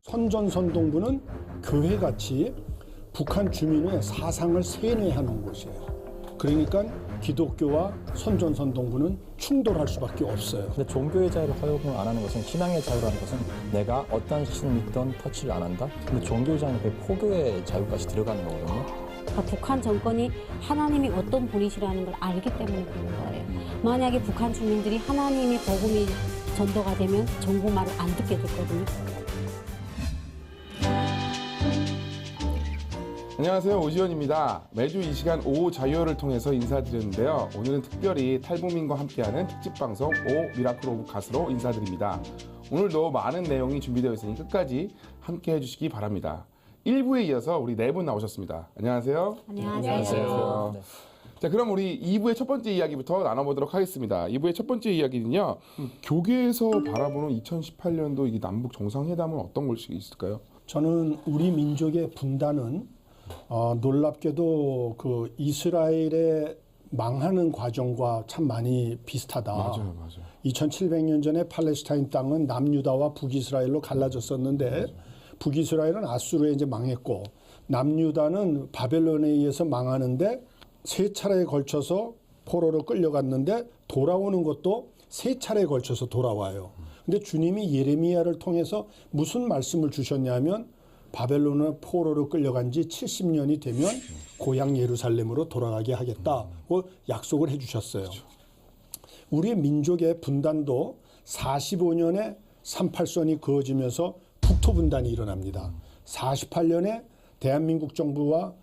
선전선동부는 교회같이 북한 주민의 사상을 세뇌하는 곳이에요. 그러니까 기독교와 선전선동부는 충돌할 수밖에 없어요. 근데 종교의 자유를 허용을 안 하는 것은 신앙의 자유라는 것은 내가 어떤 신을 믿던 터치를 안 한다. 근데 종교의 자유는 그 포교의 자유까지 들어가는 거거든요. 그러니까 북한 정권이 하나님이 어떤 분이시라는 걸 알기 때문에 그런 거예요. 만약에 북한 주민들이 하나님이 복음이 전도가 되면 정부 말을 안 듣게 됐거든요. 안녕하세요, 오지원입니다. 매주 이 시간 오후 자유를 통해서 인사드리는데요. 오늘은 특별히 탈북민과 함께하는 특집방송 오 미라클 오브 가스로 인사드립니다. 오늘도 많은 내용이 준비되어 있으니 끝까지 함께해 주시기 바랍니다. 1부에 이어서 우리 네 분 나오셨습니다. 안녕하세요. 안녕하세요. 네. 자, 그럼 우리 2부의 첫 번째 이야기부터 나눠보도록 하겠습니다. 2부의 첫 번째 이야기는요, 교계에서 바라보는 2018년도 이 남북 정상회담은 어떤 것이 있을까요? 저는 우리 민족의 분단은 놀랍게도 그 이스라엘의 망하는 과정과 참 많이 비슷하다. 맞아요. 2700년 전에 팔레스타인 땅은 남유다와 북이스라엘로 갈라졌었는데 맞아요. 북이스라엘은 아수르에 이제 망했고 남유다는 바벨론에 의해서 망하는데 세 차례에 걸쳐서 포로로 끌려갔는데 돌아오는 것도 세 차례에 걸쳐서 돌아와요. 근데 주님이 예레미야를 통해서 무슨 말씀을 주셨냐면 바벨론의 포로로 끌려간 지 70년이 되면 고향 예루살렘으로 돌아가게 하겠다고 약속을 해 주셨어요. 우리의 민족의 분단도 45년에 38선이 그어지면서 국토 분단이 일어납니다. 48년에 대한민국 정부와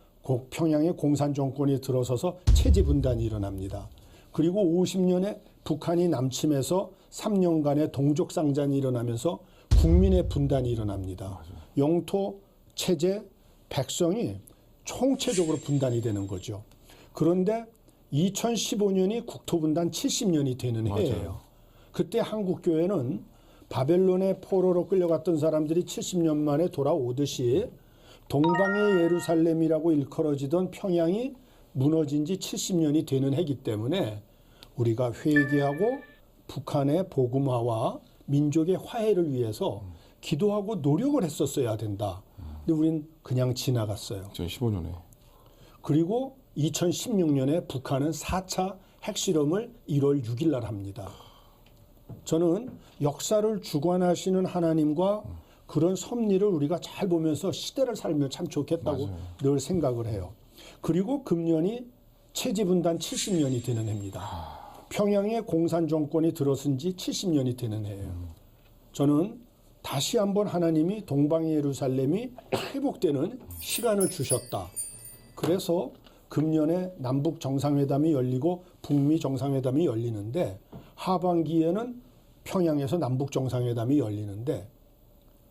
평양의 공산 정권이 들어서서 체제 분단이 일어납니다. 그리고 50년에 북한이 남침해서 3년간의 동족 상잔이 일어나면서 국민의 분단이 일어납니다. 영토, 체제, 백성이 총체적으로 분단이 되는 거죠. 그런데 2015년이 국토분단 70년이 되는 해예요. 그때 한국교회는 바벨론의 포로로 끌려갔던 사람들이 70년 만에 돌아오듯이 동방의 예루살렘이라고 일컬어지던 평양이 무너진 지 70년이 되는 해이기 때문에 우리가 회개하고 북한의 복음화와 민족의 화해를 위해서 기도하고 노력을 했었어야 된다. 근데 우린 그냥 지나갔어요. 2015년에. 그리고 2016년에 북한은 4차 핵실험을 1월 6일 날 합니다. 저는 역사를 주관하시는 하나님과 그런 섭리를 우리가 잘 보면서 시대를 살면 참 좋겠다고 늘 생각을 해요. 그리고 금년이 체제분단 70년이 되는 해입니다. 평양에 공산 정권이 들어선 지 70년이 되는 해예요. 저는 다시 한번 하나님이 동방의 예루살렘이 회복되는 시간을 주셨다. 그래서 금년에 남북 정상회담이 열리고 북미 정상회담이 열리는데 하반기에는 평양에서 남북 정상회담이 열리는데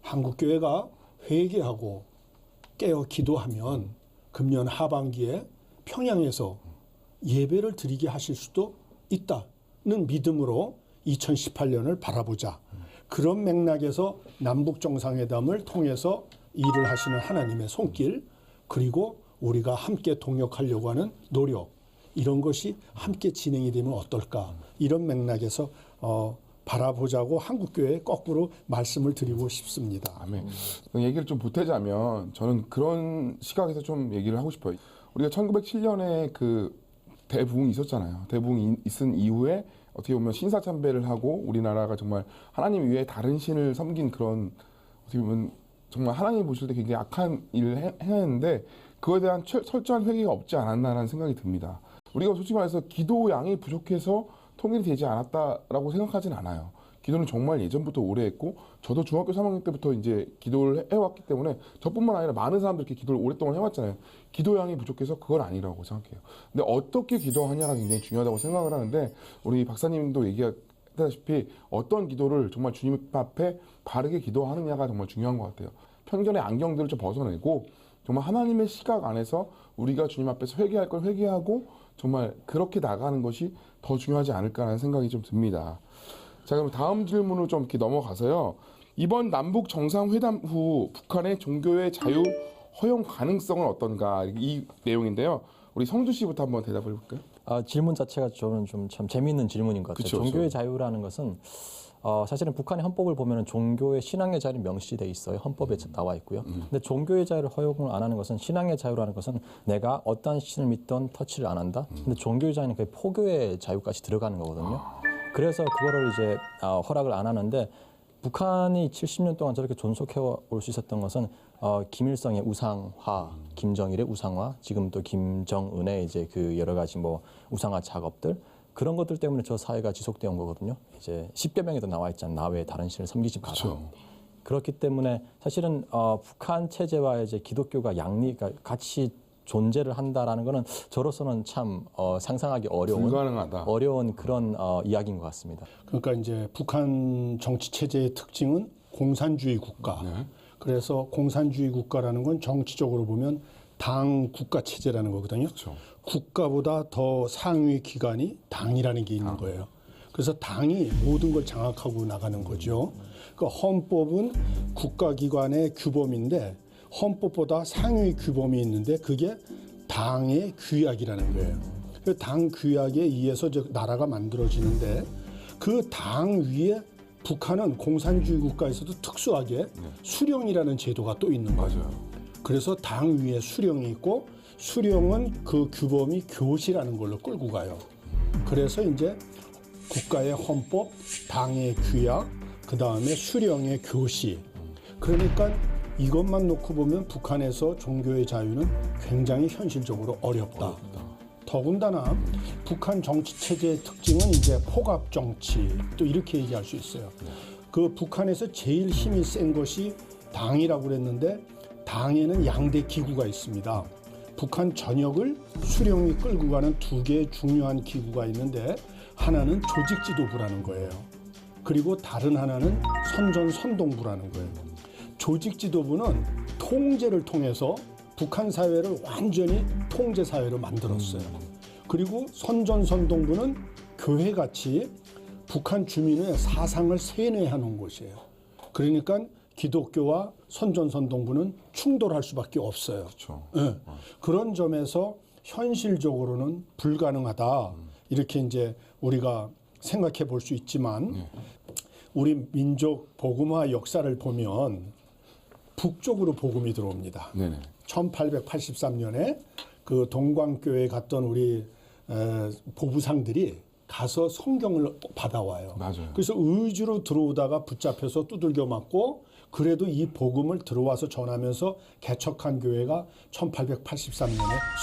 한국교회가 회개하고 깨어 기도하면 금년 하반기에 평양에서 예배를 드리게 하실 수도 있다는 믿음으로 2018년을 바라보자. 그런 맥락에서 남북 정상회담을 통해서 일을 하시는 하나님의 손길, 그리고 우리가 함께 동역하려고 하는 노력, 이런 것이 함께 진행이 되면 어떨까, 이런 맥락에서 바라보자고 한국교회에 거꾸로 말씀을 드리고 싶습니다. 아멘. 얘기를 좀 보태자면 저는 그런 시각에서 좀 얘기를 하고 싶어요. 우리가 1907년에 그 대부흥이 있었잖아요. 대부흥이 있은 이후에 어떻게 보면 신사참배를 하고 우리나라가 정말 하나님 외에 다른 신을 섬긴 그런, 어떻게 보면 정말 하나님이 보실 때 굉장히 악한 일을 해냈는데 그거에 대한 철저한 회개가 없지 않았나라는 생각이 듭니다. 우리가 솔직히 말해서 기도량이 부족해서 통일이 되지 않았다라고 생각하진 않아요. 기도는 정말 예전부터 오래 했고, 저도 중학교 3학년 때부터 이제 기도를 해왔기 때문에 저뿐만 아니라 많은 사람들이 이렇게 기도를 오랫동안 해왔잖아요. 기도량이 부족해서 그건 아니라고 생각해요. 근데 어떻게 기도하냐가 굉장히 중요하다고 생각을 하는데, 우리 박사님도 얘기했다시피 어떤 기도를 정말 주님 앞에 바르게 기도하느냐가 정말 중요한 것 같아요. 편견의 안경들을 좀 벗어내고 정말 하나님의 시각 안에서 우리가 주님 앞에서 회개할 걸 회개하고 정말 그렇게 나가는 것이 더 중요하지 않을까라는 생각이 좀 듭니다. 자, 그럼 다음 질문으로 좀 이렇게 넘어가서요. 이번 남북 정상회담 후 북한의 종교의 자유 허용 가능성은 어떤가, 이 내용인데요. 우리 성주 씨부터 한번 대답을 해볼까요? 질문 자체가 저는 좀 참 재미있는 질문인 것 같아요. 그쵸, 종교의 그쵸. 자유라는 것은 사실은 북한의 헌법을 보면 종교의 신앙의 자유는 명시돼 있어요. 헌법에 나와 있고요. 근데 종교의 자유를 허용을 안 하는 것은 신앙의 자유라는 것은 내가 어떤 신을 믿던 터치를 안 한다. 근데 종교의 자유는 그 포교의 자유까지 들어가는 거거든요. 그래서 그거를 이제 허락을 안 하는데 북한이 70년 동안 저렇게 존속해 올 수 있었던 것은 김일성의 우상화, 김정일의 우상화, 지금 또 김정은의 이제 그 여러 가지 뭐 우상화 작업들 그런 것들 때문에 저 사회가 지속되어 온 거거든요. 이제 10개 명에도 나와 있잖아요. 나 외에 다른 신을 섬기지 마라. 그렇죠. 그렇기 때문에 사실은 북한 체제와 이제 기독교가 그러니까 같이 존재를 한다라는 거는 저로서는 참 상상하기 불가능하다. 어려운 그런 이야기인 것 같습니다. 그러니까 이제 북한 정치 체제의 특징은 공산주의 국가. 네. 그래서 공산주의 국가라는 건 정치적으로 보면 당 국가 체제라는 거거든요. 그렇죠. 국가보다 더 상위 기관이 당이라는 게 있는 거예요. 그래서 당이 모든 걸 장악하고 나가는 거죠. 그러니까 헌법은 국가기관의 규범인데 헌법보다 상위 규범이 있는데 그게 당의 규약이라는 거예요. 그 당 규약에 의해서 나라가 만들어지는데 그 당 위에 북한은 공산주의 국가에서도 특수하게 수령이라는 제도가 또 있는 거예요. 맞아요. 그래서 당 위에 수령이 있고 수령은 그 규범이 교시라는 걸로 끌고 가요. 그래서 이제 국가의 헌법, 당의 규약, 그 다음에 수령의 교시. 그러니까 이것만 놓고 보면 북한에서 종교의 자유는 굉장히 현실적으로 어렵다. 더군다나 북한 정치 체제의 특징은 이제 포갑 정치 또 이렇게 얘기할 수 있어요. 그 북한에서 제일 힘이 센 것이 당이라고 그랬는데 당에는 양대 기구가 있습니다. 북한 전역을 수령이 끌고 가는 두 개의 중요한 기구가 있는데 하나는 조직지도부라는 거예요. 그리고 다른 하나는 선전선동부라는 거예요. 조직지도부는 통제를 통해서 북한 사회를 완전히 통제 사회로 만들었어요. 그리고 선전선동부는 교회같이 북한 주민의 사상을 세뇌해 놓은 곳이에요. 그러니까 기독교와 선전선동부는 충돌할 수밖에 없어요. 그렇죠. 네. 그런 점에서 현실적으로는 불가능하다. 이렇게 이제 우리가 생각해 볼 수 있지만 우리 민족 복음화 역사를 보면 북쪽으로 복음이 들어옵니다. 네네. 1883년에 그 동광교회에 갔던 우리 보부상들이 가서 성경을 받아와요. 맞아요. 그래서 의주로 들어오다가 붙잡혀서 두들겨 맞고 그래도 이 복음을 들어와서 전하면서 개척한 교회가 1883년에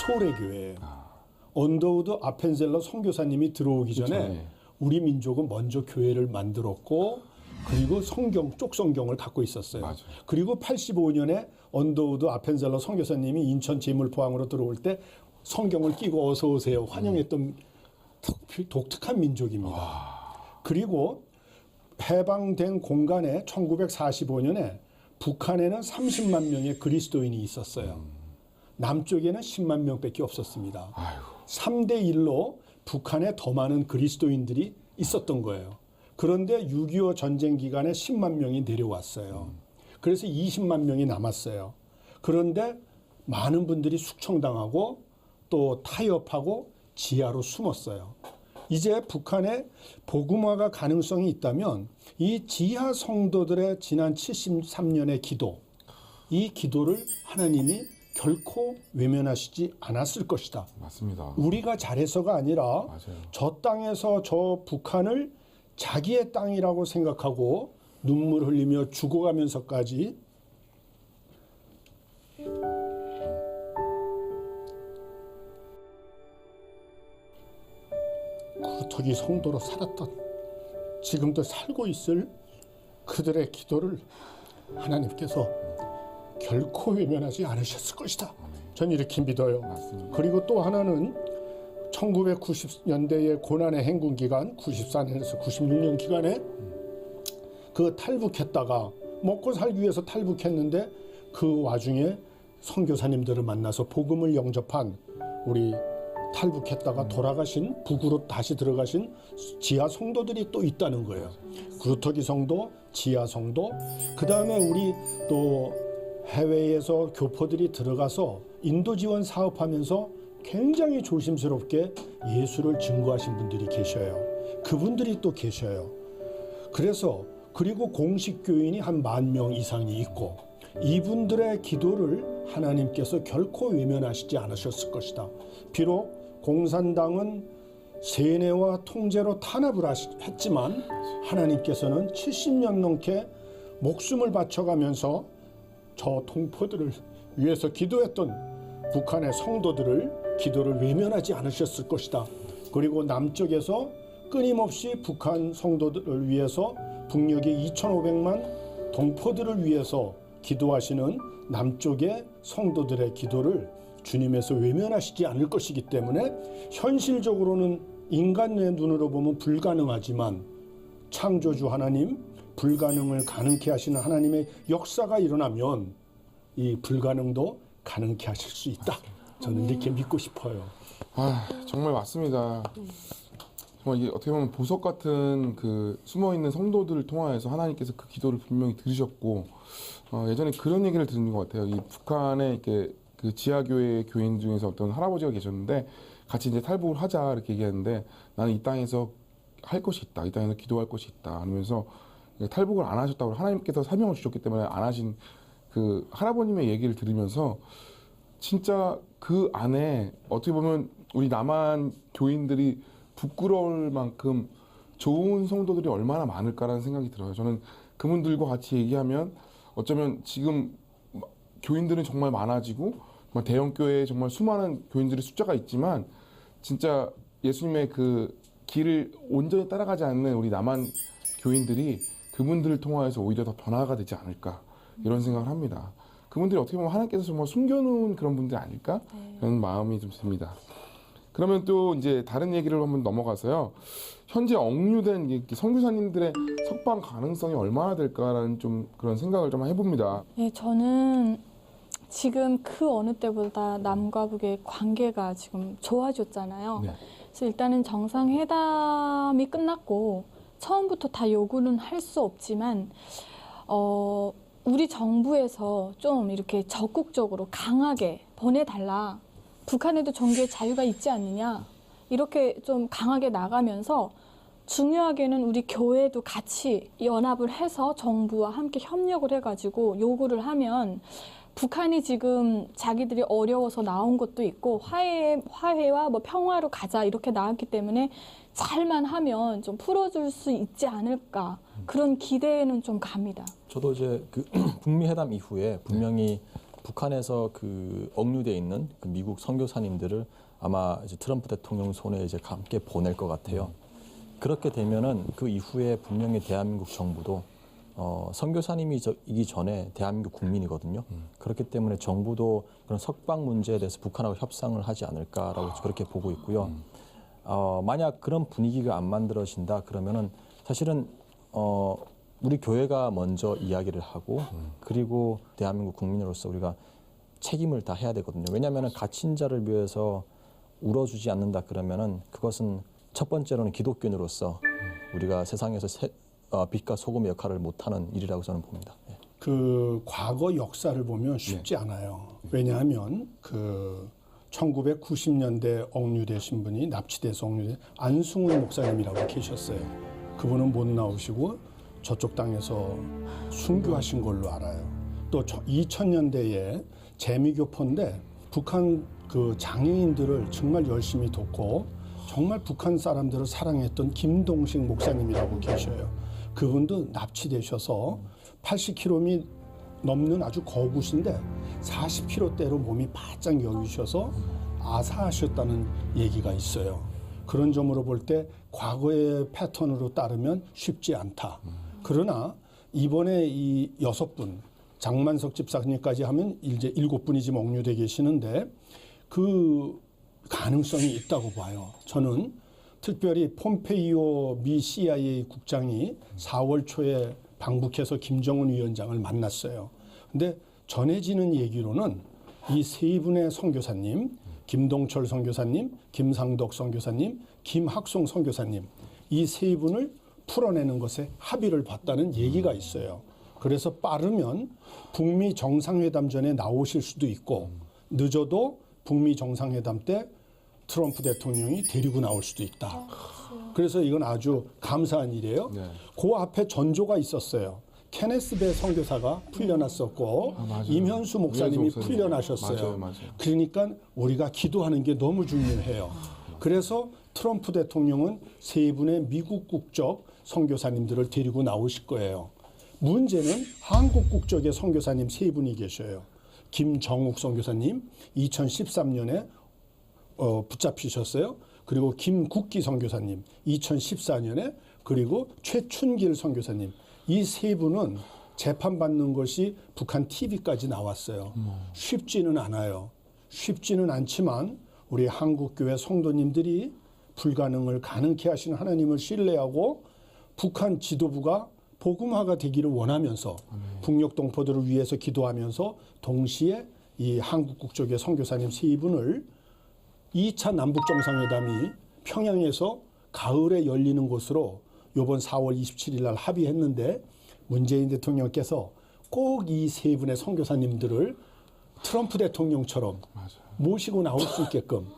소래교회예요. 언더우드 아펜젤러 선교사님이 들어오기 전에 그렇죠. 네. 우리 민족은 먼저 교회를 만들었고 그리고 쪽 성경을 갖고 있었어요. 맞아요. 그리고 85년에 언더우드 아펜젤러 선교사님이 인천 제물포항으로 들어올 때 성경을 끼고 어서 오세요 환영했던 독특한 민족입니다. 그리고 해방된 공간에 1945년에 북한에는 30만 명의 그리스도인이 있었어요. 남쪽에는 10만 명밖에 없었습니다. 3대 1로 북한에 더 많은 그리스도인들이 있었던 거예요. 그런데 6.25 전쟁 기간에 10만 명이 내려왔어요. 그래서 20만 명이 남았어요. 그런데 많은 분들이 숙청당하고 또 타협하고 지하로 숨었어요. 이제 북한에 복음화가 가능성이 있다면 이 지하 성도들의 지난 73년의 기도, 이 기도를 하나님이 결코 외면하시지 않았을 것이다. 맞습니다. 우리가 잘해서가 아니라 맞아요. 저 땅에서 저 북한을 자기의 땅이라고 생각하고 눈물 흘리며 죽어가면서까지 그토기 성도로 살았던 지금도 살고 있을 그들의 기도를 하나님께서 결코 외면하지 않으셨을 것이다. 전 이렇게 믿어요. 맞습니다. 그리고 또 하나는 1990년대의 고난의 행군 기간 94년에서 96년 기간에 그 탈북했다가 먹고 살기 위해서 탈북했는데 그 와중에 선교사님들을 만나서 복음을 영접한 우리 탈북했다가 돌아가신 북으로 다시 들어가신 지하 성도들이 또 있다는 거예요. 그루터기 성도, 지하 성도, 그 다음에 우리 또 해외에서 교포들이 들어가서 인도 지원 사업하면서 굉장히 조심스럽게 예수를 증거하신 분들이 계셔요. 그분들이 또 계셔요. 그래서 그리고 공식 교인이 한 10,000명 이상이 있고 이분들의 기도를 하나님께서 결코 외면하시지 않으셨을 것이다. 비록 공산당은 세뇌와 통제로 탄압을 했지만 하나님께서는 70년 넘게 목숨을 바쳐가면서 저 동포들을 위해서 기도했던 북한의 성도들을 기도를 외면하지 않으셨을 것이다. 그리고 남쪽에서 끊임없이 북한 성도들을 위해서 북녘의 2,500만 동포들을 위해서 기도하시는 남쪽의 성도들의 기도를 주님에서 외면하시지 않을 것이기 때문에 현실적으로는 인간의 눈으로 보면 불가능하지만 창조주 하나님, 불가능을 가능케 하시는 하나님의 역사가 일어나면 이 불가능도 가능케 하실 수 있다. 저는 이렇게 믿고 싶어요. 정말 맞습니다. 정말 이게 어떻게 보면 보석 같은 그 숨어 있는 성도들을 통하여서 하나님께서 그 기도를 분명히 들으셨고, 예전에 그런 얘기를 들은 것 같아요. 이 북한에 이렇게 그 지하교회 교인 중에서 어떤 할아버지가 계셨는데 같이 이제 탈북을 하자 이렇게 얘기했는데 나는 이 땅에서 할 것이 있다, 이 땅에서 기도할 것이 있다 하면서 탈북을 안 하셨다고, 하나님께서 사명을 주셨기 때문에 안 하신 그 할아버님의 얘기를 들으면서 진짜 그 안에 어떻게 보면 우리 남한 교인들이 부끄러울 만큼 좋은 성도들이 얼마나 많을까라는 생각이 들어요. 저는 그분들과 같이 얘기하면 어쩌면 지금 교인들은 정말 많아지고 정말 대형교회에 정말 수많은 교인들의 숫자가 있지만 진짜 예수님의 그 길을 온전히 따라가지 않는 우리 남한 교인들이 그분들을 통하여서 오히려 더 변화가 되지 않을까 이런 생각을 합니다. 그분들이 어떻게 보면 하나님께서 정말 숨겨놓은 그런 분들이 아닐까 그런 마음이 좀 듭니다. 그러면 또 이제 다른 얘기를 한번 넘어가서요. 현재 억류된 선교사님들의 석방 가능성이 얼마나 될까라는 좀 그런 생각을 좀 해봅니다. 네, 저는 지금 그 어느 때보다 남과 북의 관계가 지금 좋아졌잖아요. 네. 그래서 일단은 정상회담이 끝났고 처음부터 다 요구는 할 수 없지만 우리 정부에서 좀 이렇게 적극적으로 강하게 보내달라. 북한에도 종교의 자유가 있지 않느냐. 이렇게 좀 강하게 나가면서 중요하게는 우리 교회도 같이 연합을 해서 정부와 함께 협력을 해가지고 요구를 하면 북한이 지금 자기들이 어려워서 나온 것도 있고 화해와 뭐 평화로 가자 이렇게 나왔기 때문에 잘만 하면 좀 풀어줄 수 있지 않을까 그런 기대는 좀 갑니다. 저도 이제 그 북미 회담 이후에 분명히 북한에서 그 억류돼 있는 그 미국 선교사님들을 아마 이제 트럼프 대통령 손에 이제 함께 보낼 것 같아요. 그렇게 되면은 그 이후에 분명히 대한민국 정부도 선교사님이기 전에 대한민국 국민이거든요. 그렇기 때문에 정부도 그런 석방 문제에 대해서 북한하고 협상을 하지 않을까라고 그렇게 보고 있고요. 만약 그런 분위기가 안 만들어진다 그러면은 사실은 우리 교회가 먼저 이야기를 하고 그리고 대한민국 국민으로서 우리가 책임을 다 해야 되거든요. 왜냐하면은 갇힌 자를 위해서 울어주지 않는다 그러면은 그것은 첫 번째로는 기독교인으로서 우리가 세상에서 빛과 소금의 역할을 못하는 일이라고 저는 봅니다. 예. 그 과거 역사를 보면 쉽지 않아요. 왜냐하면 그 1990년대 억류되신 분이 납치돼서 억류된 안승훈 목사님이라고 계셨어요. 그분은 못 나오시고 저쪽 땅에서 순교하신 걸로 알아요. 또 2000년대에 재미교포인데 북한 그 장애인들을 정말 열심히 돕고 정말 북한 사람들을 사랑했던 김동식 목사님이라고 계셔요. 그분도 납치되셔서 80kg 넘는 아주 거구신데 40kg대로 몸이 바짝 여유셔서 아사하셨다는 얘기가 있어요. 그런 점으로 볼 때 과거의 패턴으로 따르면 쉽지 않다. 그러나 이번에 이 6분, 장만석 집사님까지 하면 이제 7분이 지금 억류돼 계시는데 그 가능성이 있다고 봐요. 저는 특별히 폼페이오 미 CIA 국장이 4월 초에 방북해서 김정은 위원장을 만났어요. 근데 전해지는 얘기로는 이 세 분의 선교사님, 김동철 선교사님, 김상덕 선교사님, 김학송 선교사님 이 세 분을 풀어내는 것에 합의를 봤다는 얘기가 있어요. 그래서 빠르면 북미 정상회담 전에 나오실 수도 있고 늦어도 북미 정상회담 때 트럼프 대통령이 데리고 나올 수도 있다. 그래서 이건 아주 감사한 일이에요. 네. 그 앞에 전조가 있었어요. 케네스 배 선교사가 풀려났었고 맞아요. 임현수 목사님이 임현수 목사님. 풀려나셨어요. 맞아요. 그러니까 우리가 기도하는 게 너무 중요해요. 그래서 트럼프 대통령은 세 분의 미국 국적 선교사님들을 데리고 나오실 거예요. 문제는 한국 국적의 선교사님 세 분이 계셔요. 김정욱 선교사님 2013년에 붙잡히셨어요. 그리고 김국기 선교사님 2014년에, 그리고 최춘길 선교사님, 이 세 분은 재판받는 것이 북한 TV까지 나왔어요. 쉽지는 않아요. 쉽지는 않지만 우리 한국교회 성도님들이 불가능을 가능케 하시는 하나님을 신뢰하고 북한 지도부가 복음화가 되기를 원하면서 북녘 동포들을 위해서 기도하면서 동시에 이 한국 국적의 선교사님 세 분을 2차 남북 정상회담이 평양에서 가을에 열리는 것으로 이번 4월 27일 날 합의했는데, 문재인 대통령께서 꼭 이 세 분의 선교사님들을 트럼프 대통령처럼 모시고 나올 수 있게끔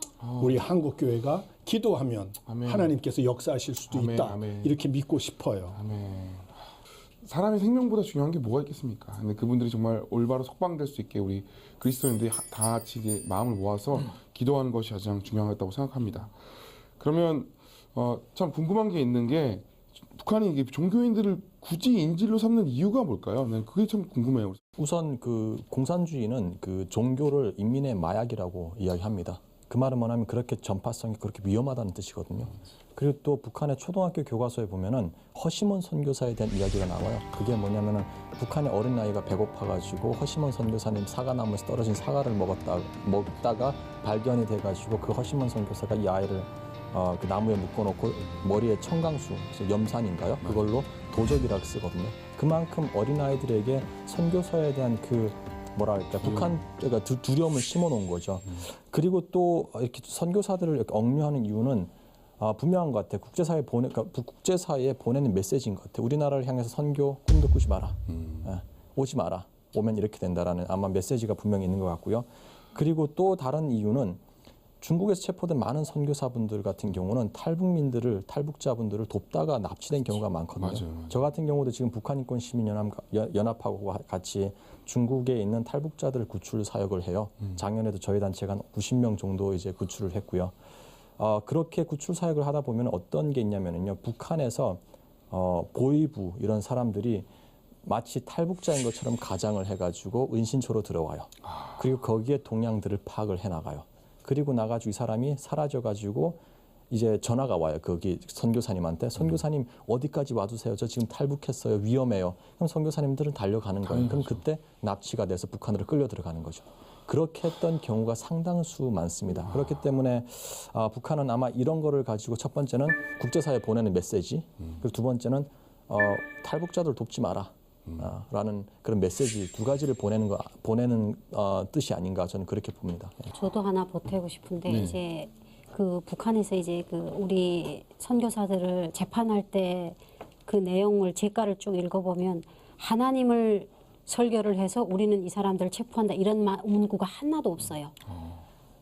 우리 한국 교회가 기도하면 아멘. 하나님께서 역사하실 수도 아멘, 있다. 아멘. 이렇게 믿고 싶어요. 사람의 생명보다 중요한 게 뭐가 있겠습니까? 근데 그분들이 정말 올바로 석방될 수 있게 우리 그리스도인들이 다 같이 이제 마음을 모아서 기도하는 것이 가장 중요하다고 생각합니다. 그러면 참 궁금한 게 있는 게, 북한이 이게 종교인들을 굳이 인질로 삼는 이유가 뭘까요? 난 그게 참 궁금해요. 우선 그 공산주의는 그 종교를 인민의 마약이라고 이야기합니다. 그 말은 뭐냐면 그렇게 전파성이 그렇게 위험하다는 뜻이거든요. 그리고 또 북한의 초등학교 교과서에 보면은 허시몬 선교사에 대한 이야기가 나와요. 그게 뭐냐면은 북한의 어린 아이가 배고파가지고 허시몬 선교사님 사과나무에서 떨어진 사과를 먹다가 발견이 돼가지고 그 허시몬 선교사가 이 아이를 그 나무에 묶어놓고 머리에 청강수, 염산인가요? 그걸로 도적이라고 쓰거든요. 그만큼 어린아이들에게 선교사에 대한 그 뭐랄까 북한가 두려움을 심어놓은 거죠. 그리고 또 이렇게 선교사들을 이렇게 억류하는 이유는 분명한 것 같아요. 국제사회에 보내는 메시지인 것 같아요. 우리나라를 향해서 선교 꿈도 꾸지 마라. 오지 마라. 오면 이렇게 된다라는 아마 메시지가 분명히 있는 것 같고요. 그리고 또 다른 이유는 중국에서 체포된 많은 선교사분들 같은 경우는 탈북자분들을 돕다가 납치된 경우가 많거든요. 맞아요. 저 같은 경우도 지금 북한인권시민연합하고 같이 중국에 있는 탈북자들 구출 사역을 해요. 작년에도 저희 단체가 한 90명 정도 이제 구출을 했고요. 그렇게 구출 사역을 하다 보면 어떤 게 있냐면요, 북한에서 보위부 이런 사람들이 마치 탈북자인 것처럼 가장을 해가지고 은신처로 들어와요. 그리고 거기에 동향들을 파악을 해나가요. 그리고 나가지고 이 사람이 사라져가지고 이제 전화가 와요. 거기 선교사님한테. 선교사님 어디까지 와주세요. 저 지금 탈북했어요. 위험해요. 그럼 선교사님들은 달려가는 거예요. 그럼 그때 납치가 돼서 북한으로 끌려 들어가는 거죠. 그렇게 했던 경우가 상당수 많습니다. 그렇기 때문에 북한은 아마 이런 거를 가지고 첫 번째는 국제사회에 보내는 메시지, 그리고 두 번째는 탈북자들 돕지 마라. 라는 그런 메시지 두 가지를 보내는 뜻이 아닌가 저는 그렇게 봅니다. 저도 하나 보태고 싶은데 네. 이제 그 북한에서 이제 그 우리 선교사들을 재판할 때 그 내용을 제가를 쭉 읽어보면 하나님을 설교를 해서 우리는 이 사람들을 체포한다 이런 문구가 하나도 없어요.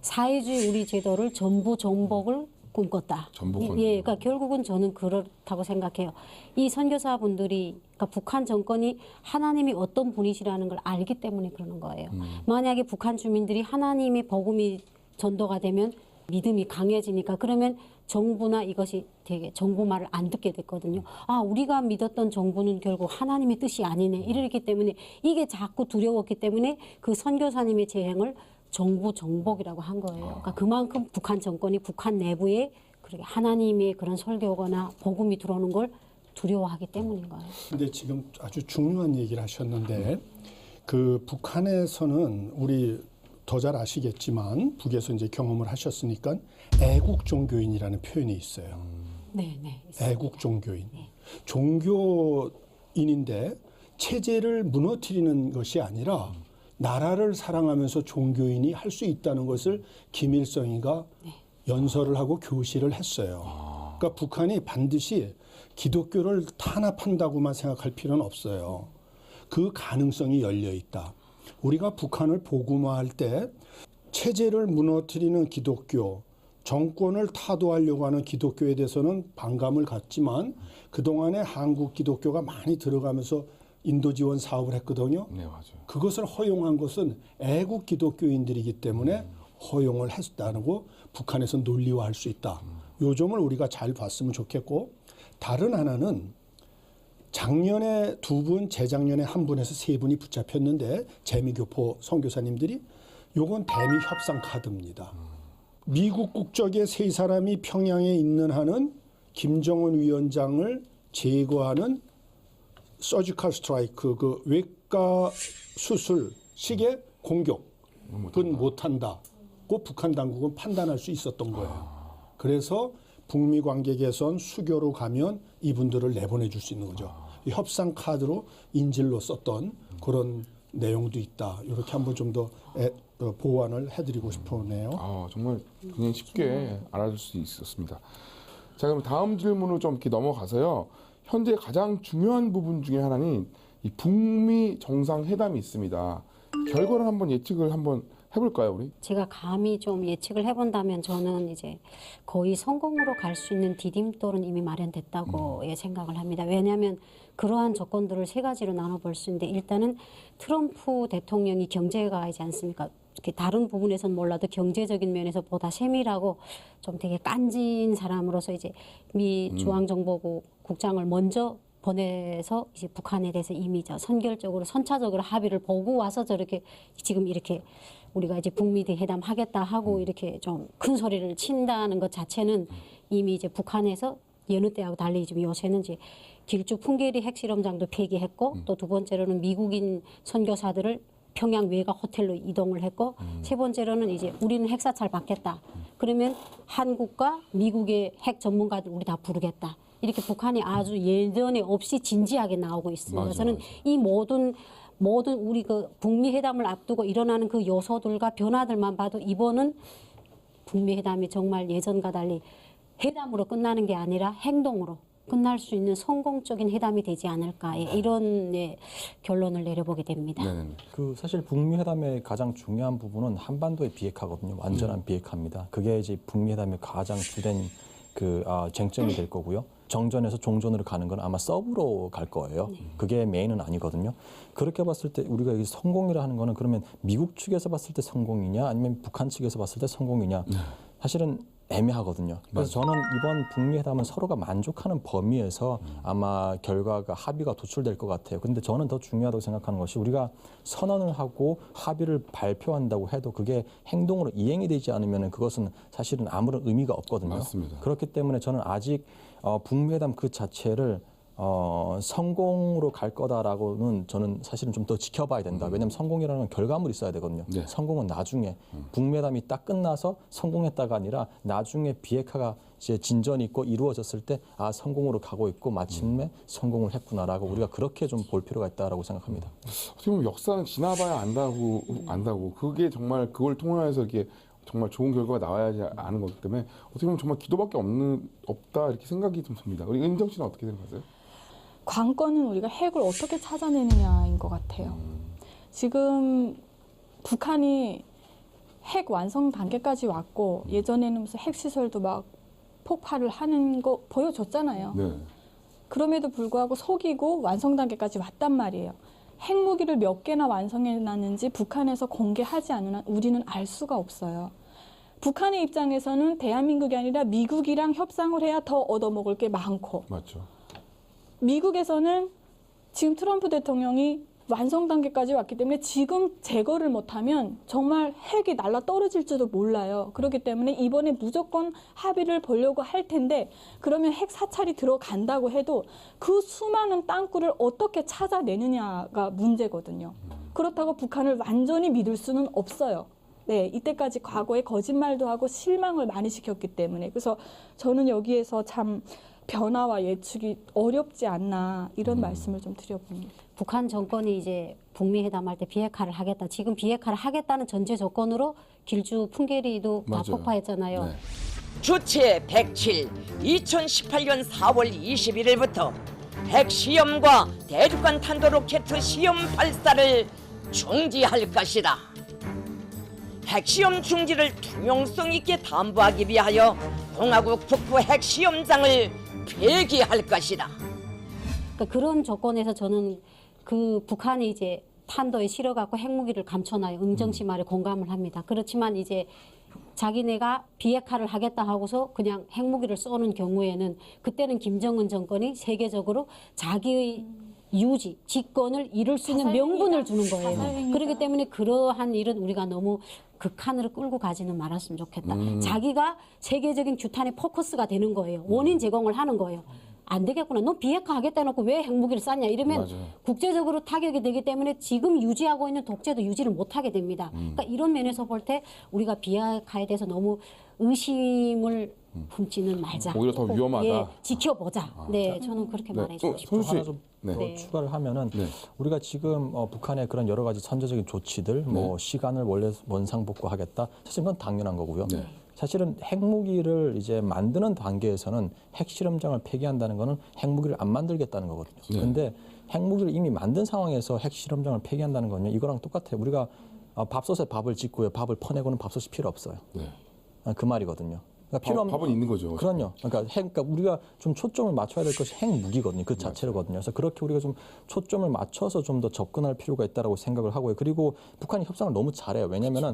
사회주의 우리 제도를 전부 정복을 꿈꿨다. 예, 그러니까 결국은 저는 그렇다고 생각해요. 이 선교사분들이, 그러니까 북한 정권이 하나님이 어떤 분이시라는 걸 알기 때문에 그러는 거예요. 만약에 북한 주민들이 하나님의 복음이 전도가 되면 믿음이 강해지니까 그러면 정부나 이것이 되게 정부 말을 안 듣게 됐거든요. 우리가 믿었던 정부는 결국 하나님의 뜻이 아니네. 이러기 때문에 이게 자꾸 두려웠기 때문에 그 선교사님의 재행을 정부 정복이라고 한 거예요. 그러니까 그만큼 북한 정권이 북한 내부에 그렇게 하나님의 그런 설교거나 복음이 들어오는 걸 두려워하기 때문인 거예요. 근데 지금 아주 중요한 얘기를 하셨는데 그 북한에서는 우리 더 잘 아시겠지만 북에서 이제 경험을 하셨으니까 애국 종교인이라는 표현이 있어요. 네. 애국 종교인. 종교인인데 체제를 무너뜨리는 것이 아니라 나라를 사랑하면서 종교인이 할 수 있다는 것을 김일성이가 연설을 하고 교시를 했어요. 그러니까 북한이 반드시 기독교를 탄압한다고만 생각할 필요는 없어요. 그 가능성이 열려 있다. 우리가 북한을 복음화할 때 체제를 무너뜨리는 기독교, 정권을 타도하려고 하는 기독교에 대해서는 반감을 갖지만 그동안에 한국 기독교가 많이 들어가면서 인도 지원 사업을 했거든요. 네, 맞아요. 그것을 허용한 것은 애국 기독교인들이기 때문에 허용을 했다고 북한에서 논리화할 수 있다. 요 점을 우리가 잘 봤으면 좋겠고, 다른 하나는 작년에 2분, 재작년에 1분에서 3분이 붙잡혔는데 재미교포 선교사님들이 요건 대미 협상 카드입니다. 미국 국적의 3사람이 평양에 있는 한은 김정은 위원장을 제거하는 서지컬 스트라이크, 그 외과 수술 식의 공격은 못한다고 북한 당국은 판단할 수 있었던 거예요. 그래서 북미 관계 개선 수교로 가면 이분들을 내보내 줄 수 있는 거죠. 이 협상 카드로 인질로 썼던 그런 내용도 있다. 이렇게 한번 좀 더 보완을 해드리고 싶으네요. 정말 굉장히 쉽게 알아들 수 있었습니다. 자, 그럼 다음 질문으로 좀 이렇게 넘어가서요. 현재 가장 중요한 부분 중에 하나는 이 북미 정상회담이 있습니다. 결과를 한번 예측을 한번 해볼까요, 우리? 제가 감히 좀 예측을 해본다면 저는 이제 거의 성공으로 갈 수 있는 디딤돌은 이미 마련됐다고 생각을 합니다. 왜냐하면 그러한 조건들을 3가지로 나눠볼 수 있는데, 일단은 트럼프 대통령이 경제가이지 않습니까? 이렇게 다른 부분에서는 몰라도 경제적인 면에서 보다 세밀하고 좀 되게 깐진 사람으로서 이제 미 중앙정보국 국장을 먼저 보내서 이제 북한에 대해서 이미 선결적으로 선차적으로 합의를 보고 와서 저렇게 지금 이렇게 우리가 이제 북미 대회담 하겠다 하고 이렇게 좀 큰 소리를 친다는 것 자체는 이미 이제 북한에서 여느 때하고 달리 지금 요새는 이제 길주 풍계리 핵실험장도 폐기했고, 또 2번째로는 미국인 선교사들을 평양 외곽 호텔로 이동을 했고, 3번째로는 이제 우리는 핵사찰 받겠다. 그러면 한국과 미국의 핵 전문가들 우리 다 부르겠다. 이렇게 북한이 아주 예전에 없이 진지하게 나오고 있습니다. 맞아, 저는 맞아. 이 모든 우리 그 북미 회담을 앞두고 일어나는 그 요소들과 변화들만 봐도 이번은 북미 회담이 정말 예전과 달리 회담으로 끝나는 게 아니라 행동으로 끝날 수 있는 성공적인 회담이 되지 않을까, 이런 결론을 내려보게 됩니다. 네네. 그 사실 북미 회담의 가장 중요한 부분은 한반도의 비핵화거든요. 완전한 비핵화입니다. 그게 이제 북미 회담의 가장 주된 쟁점이 될 거고요. 정전에서 종전으로 가는 건 아마 서브로 갈 거예요. 그게 메인은 아니거든요. 그렇게 봤을 때 우리가 여기 성공이라 하는 거는 그러면 미국 측에서 봤을 때 성공이냐 아니면 북한 측에서 봤을 때 성공이냐, 사실은 애매하거든요. 그래서 저는 이번 북미 회담은 서로가 만족하는 범위에서 아마 결과가 합의가 도출될 것 같아요. 근데 저는 더 중요하다고 생각하는 것이, 우리가 선언을 하고 합의를 발표한다고 해도 그게 행동으로 이행이 되지 않으면 그것은 사실은 아무런 의미가 없거든요. 맞습니다. 그렇기 때문에 저는 아직 북미 회담 그 자체를 성공으로 갈 거다라고는 저는 사실은 좀 더 지켜봐야 된다. 왜냐하면 성공이라는 건 결과물이 있어야 되거든요. 네. 성공은 나중에 북미 회담이 딱 끝나서 성공했다가 아니라 나중에 비핵화가 이제 진전이 있고 이루어졌을 때 성공으로 가고 있고 마침내 성공을 했구나라고 우리가 그렇게 좀 볼 필요가 있다라고 생각합니다. 어떻게 보면 역사는 지나봐야 안다고 그게 정말 그걸 통해서 이렇게 정말 좋은 결과가 나와야지 아는 거기 때문에 어떻게 보면 정말 기도밖에 없다 이렇게 생각이 좀 듭니다. 우리 은정 씨는 어떻게 생각하세요? 관건은 우리가 핵을 어떻게 찾아내느냐인 것 같아요. 지금 북한이 핵 완성 단계까지 왔고, 예전에는 무슨 핵시설도 막 폭발을 하는 거 보여줬잖아요. 네. 그럼에도 불구하고 속이고 완성 단계까지 왔단 말이에요. 핵무기를 몇 개나 완성해놨는지 북한에서 공개하지 않는 한 우리는 알 수가 없어요. 북한의 입장에서는 대한민국이 아니라 미국이랑 협상을 해야 더 얻어먹을 게 많고, 맞죠. 미국에서는 지금 트럼프 대통령이 완성 단계까지 왔기 때문에 지금 제거를 못하면 정말 핵이 날아 떨어질지도 몰라요. 그렇기 때문에 이번에 무조건 합의를 보려고 할 텐데, 그러면 핵 사찰이 들어간다고 해도 그 수많은 땅굴을 어떻게 찾아내느냐가 문제거든요. 그렇다고 북한을 완전히 믿을 수는 없어요. 네, 이때까지 과거에 거짓말도 하고 실망을 많이 시켰기 때문에. 그래서 저는 여기에서 참 변화와 예측이 어렵지 않나, 이런 말씀을 좀 드려봅니다. 북한 정권이 이제 북미 회담할 때 비핵화를 하겠다. 지금 비핵화를 하겠다는 전제 조건으로 길주 풍계리도 다 맞아요. 폭파했잖아요. 네. 주체 107 2018년 4월 21일부터 핵시험과 대륙간 탄도로켓 시험 발사를 중지할 것이다. 핵시험 중지를 투명성 있게 담보하기 위하여 공화국 북부 핵시험장을 폐기할 것이다. 그러니까 그런 조건에서 저는 그 북한이 이제 탄도에 실어갖고 핵무기를 감춰놔요. 응정씨 말에 공감을 합니다. 그렇지만 이제 자기네가 비핵화를 하겠다 하고서 그냥 핵무기를 쏘는 경우에는 그때는 김정은 정권이 세계적으로 자기의 유지, 집권을 이룰 수 있는 명분을 주는 거예요. 자살행위다. 그렇기 때문에 그러한 일은 우리가 너무 극한으로 끌고 가지는 말았으면 좋겠다. 자기가 세계적인 규탄의 포커스가 되는 거예요. 원인 제공을 하는 거예요. 안 되겠구나. 너 비핵화 하겠다 놓고 왜 핵무기를 쐈냐. 이러면 맞아요. 국제적으로 타격이 되기 때문에 지금 유지하고 있는 독재도 유지를 못하게 됩니다. 그러니까 이런 면에서 볼 때 우리가 비핵화에 대해서 너무 의심을 품지는 말자. 오히려 더 꼭, 위험하다. 예, 지켜보자. 네, 저는 그렇게 말해주고 싶어요. 손수 씨. 하나 좀 네. 더 네. 추가를 하면은 네. 우리가 지금 북한의 그런 여러 가지 선제적인 조치들, 뭐 시간을 원래 원상복구하겠다. 사실 그건 당연한 거고요. 네. 사실은 핵무기를 이제 만드는 단계에서는 핵실험장을 폐기한다는 거는 핵무기를 안 만들겠다는 거거든요. 네. 근데 핵무기를 이미 만든 상황에서 핵실험장을 폐기한다는 거는요. 이거랑 똑같아요. 우리가 밥솥에 밥을 짓고요. 밥을 퍼내고는 밥솥이 필요 없어요. 네. 그 말이거든요. 그러니까 필요 없는 밥은 있는 거죠. 그럼요. 그러니까 우리가 좀 초점을 맞춰야 될 것이 핵무기거든요. 그 자체로거든요. 그래서 그렇게 우리가 좀 초점을 맞춰서 좀 더 접근할 필요가 있다라고 생각을 하고요. 그리고 북한이 협상을 너무 잘해요. 왜냐면은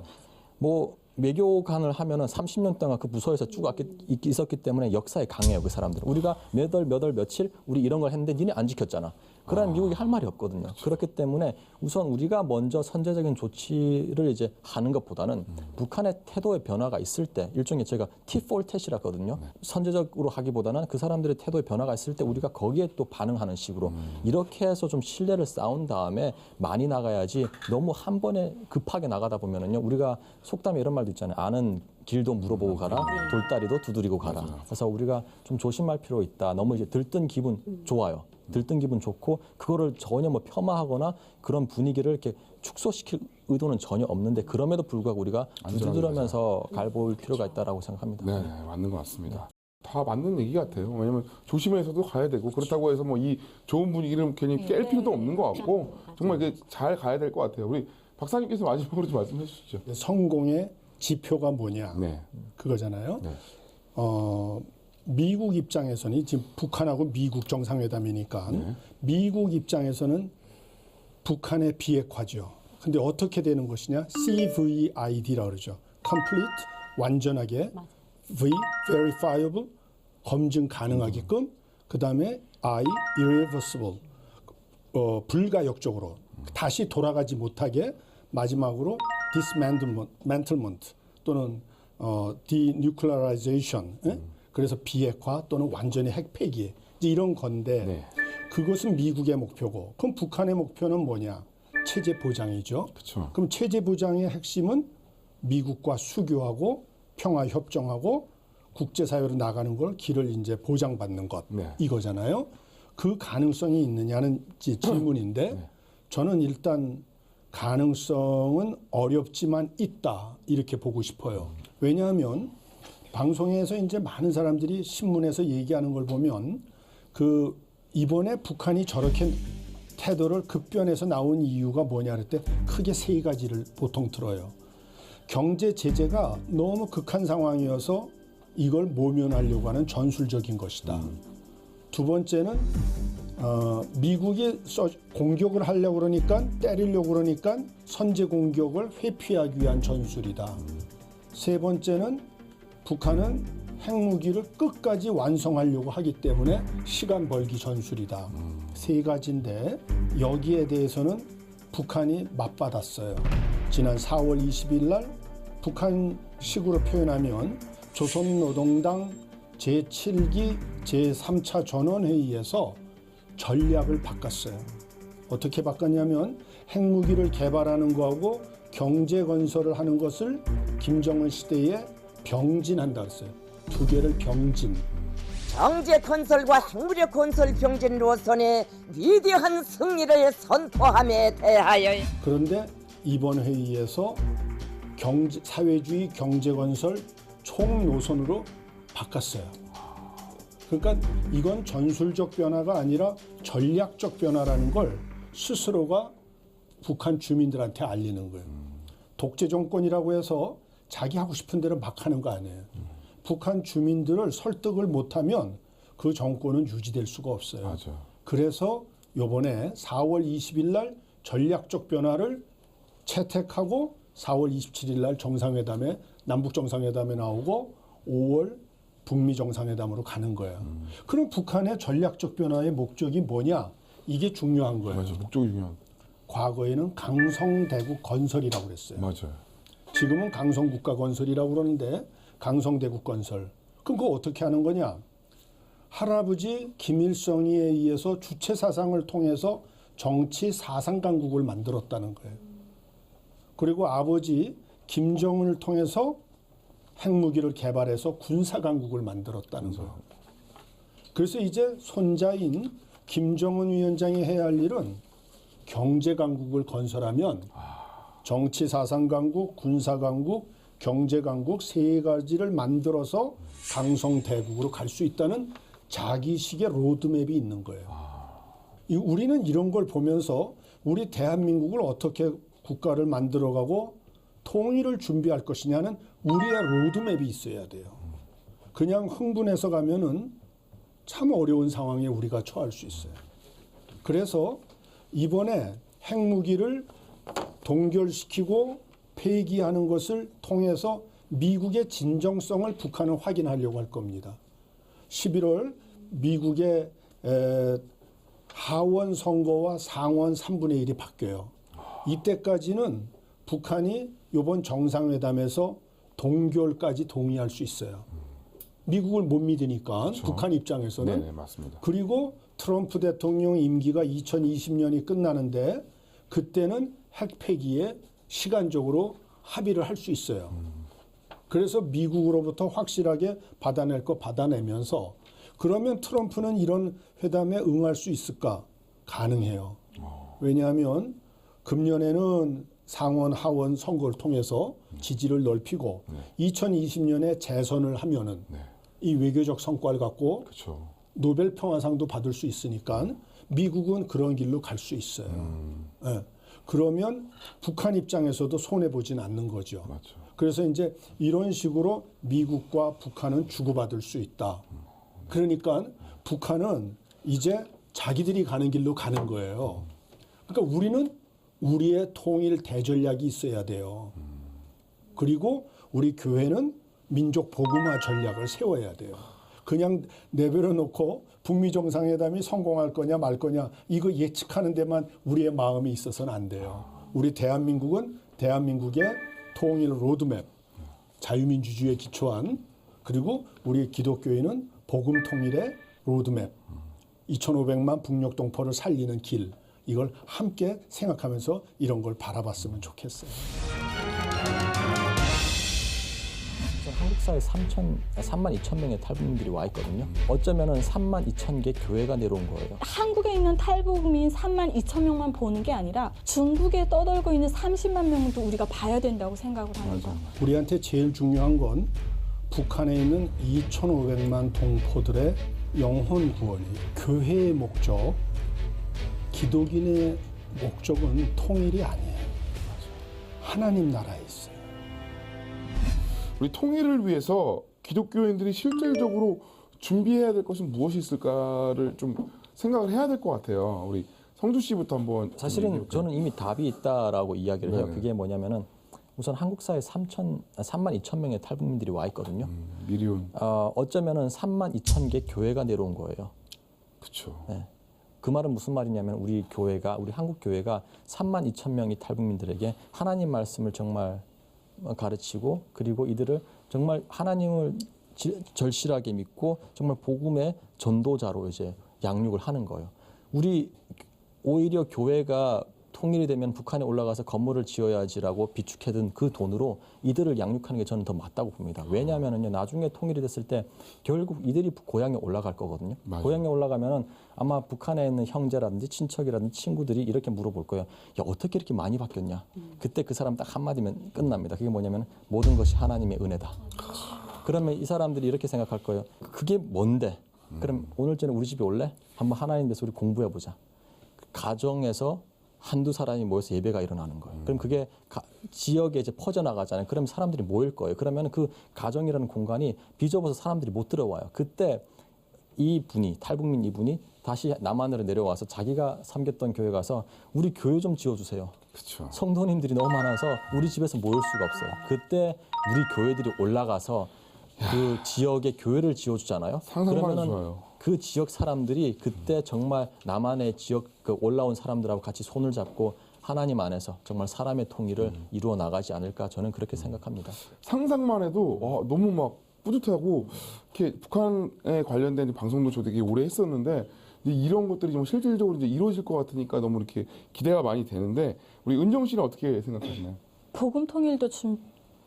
뭐 외교관을 하면은 30년 동안 그 부서에서 쭉 있었기 때문에 역사에 강해요. 그 사람들은. 우리가 몇 월 며칠 우리 이런 걸 했는데 니네 안 지켰잖아. 그러면 미국이 할 말이 없거든요. 그렇기 때문에 우선 우리가 먼저 선제적인 조치를 이제 하는 것보다는 북한의 태도의 변화가 있을 때 일종의 제가 T4 텟이라 하거든요. 선제적으로 하기보다는 그 사람들의 태도의 변화가 있을 때 우리가 거기에 또 반응하는 식으로 이렇게 해서 좀 신뢰를 쌓은 다음에 많이 나가야지 너무 한 번에 급하게 나가다 보면은요. 우리가 속담에 이런 말도 있잖아요. 아는 길도 물어보고 가라. 돌다리도 두드리고 가라. 그래서 우리가 좀 조심할 필요 있다. 너무 이제 들뜬 기분 좋아요. 들뜬 기분 좋고 그거를 전혀 뭐 폄하하거나 그런 분위기를 이렇게 축소시킬 의도는 전혀 없는데 그럼에도 불구하고 우리가 두드러면서 갈볼 필요가 있다라고 생각합니다. 네, 맞는 것 같습니다. 다 맞는 얘기 같아요. 왜냐면 조심해서도 가야 되고 그렇다고 해서 뭐 이 좋은 분위기를 괜히 깰 필요도 없는 것 같고 정말 이게 잘 가야 될 것 같아요. 우리 박사님께서 마지막으로 좀 말씀해 주시죠. 성공의 지표가 뭐냐 네. 그거잖아요. 네. 미국 입장에서는 지금 북한하고 미국 정상회담이니까 미국 입장에서는 북한의 비핵화죠. 근데 어떻게 되는 것이냐? CVID라고 그러죠. Complete, 완전하게, V, Verifiable, 검증 가능하게끔, 그 다음에 I, Irreversible, 불가역적으로 다시 돌아가지 못하게 마지막으로 Dismantlement 또는 Denuclearization, 그래서 비핵화 또는 완전히 핵폐기 이런 건데 네. 그것은 미국의 목표고 그럼 북한의 목표는 뭐냐? 체제 보장이죠. 그렇죠. 그럼 체제 보장의 핵심은 미국과 수교하고 평화 협정하고 국제사회로 나가는 걸 길을 이제 보장받는 것 네. 이거잖아요. 그 가능성이 있느냐는 이제 질문인데 저는 일단 가능성은 어렵지만 있다 이렇게 보고 싶어요. 왜냐하면 방송에서 이제 많은 사람들이 신문에서 얘기하는 걸 보면 그 이번에 북한이 저렇게 태도를 급변해서 나온 이유가 뭐냐 할 때 크게 세 가지를 보통 들어요. 경제 제재가 너무 극한 상황이어서 이걸 모면하려고 하는 전술적인 것이다. 두 번째는 미국이 공격을 하려고 그러니까 때리려고 그러니까 선제 공격을 회피하기 위한 전술이다. 세 번째는 북한은 핵무기를 끝까지 완성하려고 하기 때문에 시간 벌기 전술이다. 세 가지인데 여기에 대해서는 북한이 맞받았어요. 지난 4월 20일 날 북한식으로 표현하면 조선노동당 제7기 제3차 전원회의에서 전략을 바꿨어요. 어떻게 바꿨냐면 핵무기를 개발하는 거하고 경제 건설을 하는 것을 김정은 시대에 병진한다 그랬어요. 두 개를 병진. 경제 건설과 핵무력 건설 병진으로서의 위대한 승리를 선포함에 대하여 그런데 이번 회의에서 사회주의 경제 건설 총 노선으로 바꿨어요. 그러니까 이건 전술적 변화가 아니라 전략적 변화라는 걸 스스로가 북한 주민들한테 알리는 거예요. 독재 정권이라고 해서 자기 하고 싶은 대로 막 하는 거 아니에요. 북한 주민들을 설득을 못하면 그 정권은 유지될 수가 없어요. 맞아요. 그래서 요번에 4월 20일 날 전략적 변화를 채택하고 4월 27일 날 정상회담에 남북 정상회담에 나오고 5월 북미 정상회담으로 가는 거예요. 그럼 북한의 전략적 변화의 목적이 뭐냐? 이게 중요한 거예요. 맞아요. 목적이 중요한. 과거에는 강성대국 건설이라고 그랬어요. 맞아요. 지금은 강성국가건설이라고 그러는데 강성대국 건설. 그럼 그거 어떻게 하는 거냐? 할아버지 김일성에 의해서 주체 사상을 통해서 정치 사상 강국을 만들었다는 거예요. 그리고 아버지 김정은을 통해서 핵무기를 개발해서 군사 강국을 만들었다는 거예요. 그래서 이제 손자인 김정은 위원장이 해야 할 일은 경제 강국을 건설하면 정치 사상 강국, 군사 강국, 경제 강국 세 가지를 만들어서 강성 대국으로 갈 수 있다는 자기식의 로드맵이 있는 거예요. 우리는 이런 걸 보면서 우리 대한민국을 어떻게 국가를 만들어가고 통일을 준비할 것이냐는 우리의 로드맵이 있어야 돼요. 그냥 흥분해서 가면은 참 어려운 상황에 우리가 처할 수 있어요. 그래서 이번에 핵무기를 동결시키고 폐기하는 것을 통해서 미국의 진정성을 북한은 확인하려고 할 겁니다. 11월 미국의 하원 선거와 상원 3분의 1이 바뀌어요. 이때까지는 북한이 이번 정상회담에서 동결까지 동의할 수 있어요. 미국을 못 믿으니까 그렇죠. 북한 입장에서는. 네, 맞습니다. 그리고 트럼프 대통령 임기가 2020년이 끝나는데 그때는 핵 폐기에 시간적으로 합의를 할 수 있어요. 그래서 미국으로부터 확실하게 받아낼 거 받아내면서 그러면 트럼프는 이런 회담에 응할 수 있을까? 가능해요. 왜냐하면 금년에는 상원 하원 선거를 통해서 지지를 넓히고 2020년에 재선을 하면은 이 외교적 성과를 갖고 그렇죠. 노벨 평화상도 받을 수 있으니까 미국은 그런 길로 갈 수 있어요. 예. 그러면 북한 입장에서도 손해 보진 않는 거죠. 맞죠. 그래서 이제 이런 식으로 미국과 북한은 주고받을 수 있다. 그러니까 북한은 이제 자기들이 가는 길로 가는 거예요. 그러니까 우리는 우리의 통일 대전략이 있어야 돼요. 그리고 우리 교회는 민족 복음화 전략을 세워야 돼요. 그냥 내버려 놓고 북미 정상회담이 성공할 거냐 말 거냐 이거 예측하는 데만 우리의 마음이 있어서는 안 돼요. 우리 대한민국은 대한민국의 통일 로드맵, 자유민주주의에 기초한 그리고 우리 기독교인은 복음 통일의 로드맵, 2,500만 북녘 동포를 살리는 길 이걸 함께 생각하면서 이런 걸 바라봤으면 좋겠어요. 한국 사회에 3만 2천 명의 탈북민들이 와 있거든요. 어쩌면은 3만 2천 개 교회가 내려온 거예요. 한국에 있는 탈북민 3만 2천 명만 보는 게 아니라 중국에 떠돌고 있는 30만 명도 우리가 봐야 된다고 생각을 합니다. 우리한테 제일 중요한 건 북한에 있는 2,500만 동포들의 영혼 구원이 교회의 목적, 기독인의 목적은 통일이 아니에요. 하나님 나라에 있어요. 우리 통일을 위해서 기독교인들이 실질적으로 준비해야 될 것은 무엇이 있을까를 좀 생각을 해야 될 것 같아요. 우리 성주 씨부터 한번. 사실은 저는 이미 답이 있다라고 이야기를 해요. 네네. 그게 뭐냐면은 우선 한국 사회에 3만 2천 명의 탈북민들이 와 있거든요. 미리 온. 어쩌면은 3만 2천 개 교회가 내려온 거예요. 그렇죠. 네. 그 말은 무슨 말이냐면 우리 한국 교회가 3만 2천 명의 탈북민들에게 하나님 말씀을 정말 가르치고 그리고 이들을 정말 하나님을 절실하게 믿고 정말 복음의 전도자로 이제 양육을 하는 거예요. 우리 오히려 교회가 통일이 되면 북한에 올라가서 건물을 지어야지라고 비축해둔 그 돈으로 이들을 양육하는 게 저는 더 맞다고 봅니다. 왜냐하면은요 나중에 통일이 됐을 때 결국 이들이 고향에 올라갈 거거든요. 맞아요. 고향에 올라가면은 아마 북한에 있는 형제라든지 친척이라든지 친구들이 이렇게 물어볼 거예요. 야 어떻게 이렇게 많이 바뀌었냐? 그때 그 사람 딱 한마디면 끝납니다. 그게 뭐냐면 모든 것이 하나님의 은혜다. 그러면 이 사람들이 이렇게 생각할 거예요. 그게 뭔데? 그럼 오늘 저녁 우리 집에 올래? 한번 하나님 대해서 우리 공부해 보자. 가정에서 한두 사람이 모여서 예배가 일어나는 거예요. 그럼 그게 지역에 이제 퍼져나가잖아요. 그러면 사람들이 모일 거예요. 그러면 그 가정이라는 공간이 비좁아서 사람들이 못 들어와요. 그때 이분이 탈북민 이분이 다시 남한으로 내려와서 자기가 섬겼던 교회 가서 우리 교회 좀 지어주세요. 그렇죠. 성도님들이 너무 많아서 우리 집에서 모일 수가 없어요. 그때 우리 교회들이 올라가서 그 지역의 교회를 지어주잖아요. 상상만 해도 그러면은 좋아요. 그 지역 사람들이 그때 정말 남한의 지역 그 올라온 사람들하고 같이 손을 잡고 하나님 안에서 정말 사람의 통일을 이루어 나가지 않을까 저는 그렇게 생각합니다. 상상만 해도 너무 막 뿌듯하고 이렇게 북한에 관련된 방송도 저 되게 오래 했었는데 이제 이런 것들이 좀 실질적으로 이제 이루어질 것 같으니까 너무 이렇게 기대가 많이 되는데 우리 은정 씨는 어떻게 생각하시나요? 복음 통일도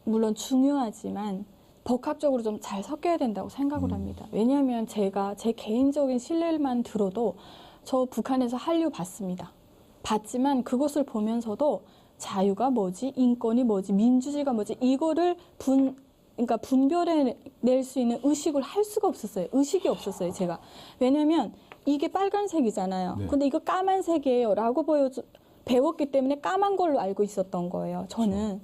물론 중요하지만 복합적으로 좀 잘 섞여야 된다고 생각을 합니다. 왜냐하면 제가 제 개인적인 신뢰만 들어도 저 북한에서 한류 봤습니다. 봤지만 그것을 보면서도 자유가 뭐지, 인권이 뭐지, 민주주의가 뭐지 이거를 그러니까 분별해낼 수 있는 의식을 할 수가 없었어요. 의식이 없었어요, 제가. 왜냐하면 이게 빨간색이잖아요. 네. 근데 이거 까만색이에요 라고 배웠기 때문에 까만 걸로 알고 있었던 거예요, 저는.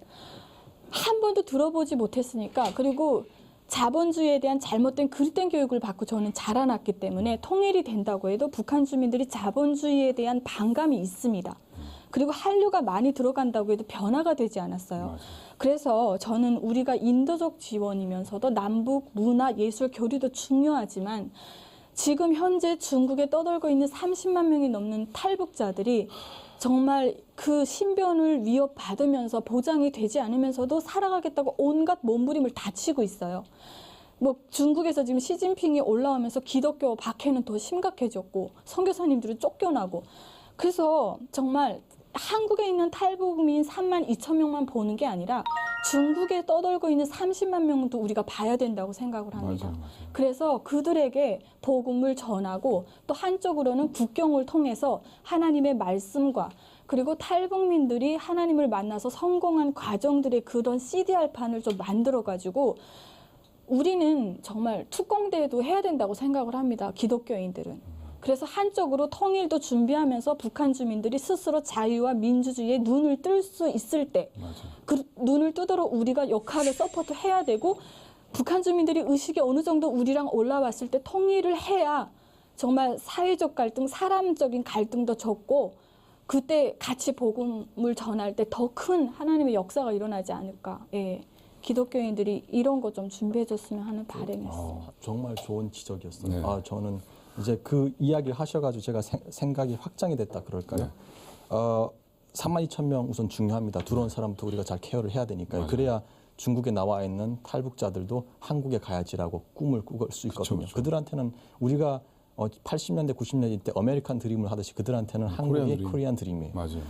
한 번도 들어보지 못했으니까. 그리고 자본주의에 대한 잘못된 그릇된 교육을 받고 저는 자라났기 때문에 통일이 된다고 해도 북한 주민들이 자본주의에 대한 반감이 있습니다. 그리고 한류가 많이 들어간다고 해도 변화가 되지 않았어요. 맞아요. 그래서 저는 우리가 인도적 지원이면서도 남북 문화 예술 교류도 중요하지만 지금 현재 중국에 떠돌고 있는 30만 명이 넘는 탈북자들이 정말 그 신변을 위협받으면서 보장이 되지 않으면서도 살아가겠다고 온갖 몸부림을 다치고 있어요. 뭐 중국에서 지금 시진핑이 올라오면서 기독교 박해는 더 심각해졌고 선교사님들은 쫓겨나고 그래서 정말 한국에 있는 탈북민 3만 2천 명만 보는 게 아니라 중국에 떠돌고 있는 30만 명도 우리가 봐야 된다고 생각을 합니다. 맞아요. 그래서 그들에게 복음을 전하고 또 한쪽으로는 국경을 통해서 하나님의 말씀과 그리고 탈북민들이 하나님을 만나서 성공한 과정들의 그런 CDR판을 좀 만들어가지고 우리는 정말 특공대도 해야 된다고 생각을 합니다. 기독교인들은. 그래서 한쪽으로 통일도 준비하면서 북한 주민들이 스스로 자유와 민주주의에 눈을 뜰 수 있을 때 그 눈을 뜨도록 우리가 역할을 서포트해야 되고 북한 주민들이 의식이 어느 정도 우리랑 올라왔을 때 통일을 해야 정말 사회적 갈등, 사람적인 갈등도 적고 그때 같이 복음을 전할 때 더 큰 하나님의 역사가 일어나지 않을까. 예. 기독교인들이 이런 거 좀 준비해줬으면 하는 바람이 있습니다. 정말 좋은 지적이었어요. 네. 저는 이제 그 이야기를 하셔가지고 제가 생각이 확장이 됐다 그럴까요? 3만 2천 명 우선 중요합니다. 들어온 사람부터 우리가 잘 케어를 해야 되니까요. 맞아요. 그래야 중국에 나와 있는 탈북자들도 한국에 가야지라고 꿈을 꿀 수 있거든요. 그쵸. 그들한테는 우리가 80년대, 90년대 때 아메리칸 드림을 하듯이 그들한테는 한국이 코리안 드림이에요. 맞아요.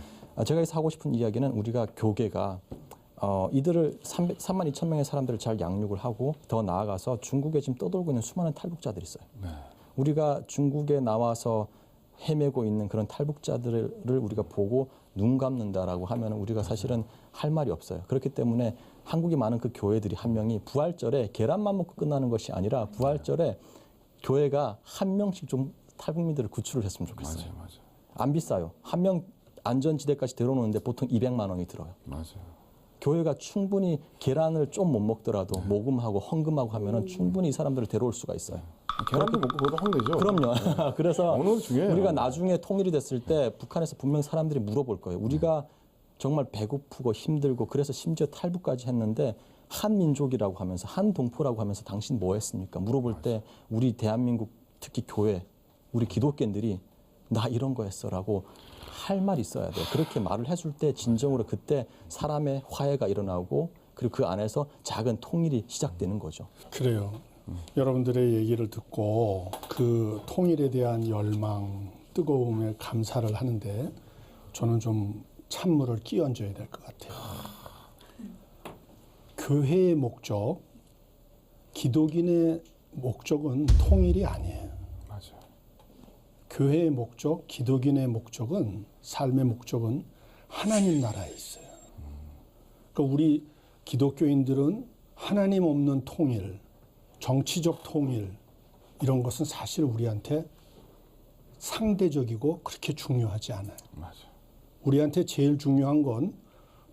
제가 여기서 하고 싶은 이야기는 우리가 교계가 이들을 3만 2천 명의 사람들을 잘 양육을 하고 더 나아가서 중국에 지금 떠돌고 있는 수많은 탈북자들이 있어요. 네. 우리가 중국에 나와서 헤매고 있는 그런 탈북자들을 우리가 보고 눈 감는다라고 하면 우리가 사실은 할 말이 없어요. 그렇기 때문에 한국에 많은 그 교회들이 한 명이 부활절에 계란만 먹고 끝나는 것이 아니라 부활절에 교회가 한 명씩 좀 탈북민들을 구출을 했으면 좋겠어요. 맞아요. 안 비싸요. 한 명 안전지대까지 들어오는데 보통 200만 원이 들어요. 맞아요. 교회가 충분히 계란을 좀 못 먹더라도 모금하고 헌금하고 하면은 충분히 이 사람들을 데려올 수가 있어요. 계란도 먹고 그것도 하면 되죠. 그럼요. 그래서 어느 정도 중요해요. 우리가 나중에 통일이 됐을 때 북한에서 분명 사람들이 물어볼 거예요. 우리가 정말 배고프고 힘들고 그래서 심지어 탈북까지 했는데 한 민족이라고 하면서 한 동포라고 하면서 당신 뭐 했습니까? 물어볼 때 우리 대한민국 특히 교회 우리 기독교인들이 나 이런 거 했어라고 할 말이 있어야 돼요. 그렇게 말을 해줄 때 진정으로 그때 사람의 화해가 일어나고 그리고 그 안에서 작은 통일이 시작되는 거죠. 그래요. 여러분들의 얘기를 듣고 그 통일에 대한 열망, 뜨거움에 감사를 하는데 저는 좀 찬물을 끼얹어야 될 것 같아요. 교회의 목적, 기독인의 목적은 통일이 아니에요. 맞아요. 교회의 목적, 기독인의 목적은 삶의 목적은 하나님 나라에 있어요. 그러니까 우리 기독교인들은 하나님 없는 통일, 정치적 통일 이런 것은 사실 우리한테 상대적이고 그렇게 중요하지 않아요. 맞아요. 우리한테 제일 중요한 건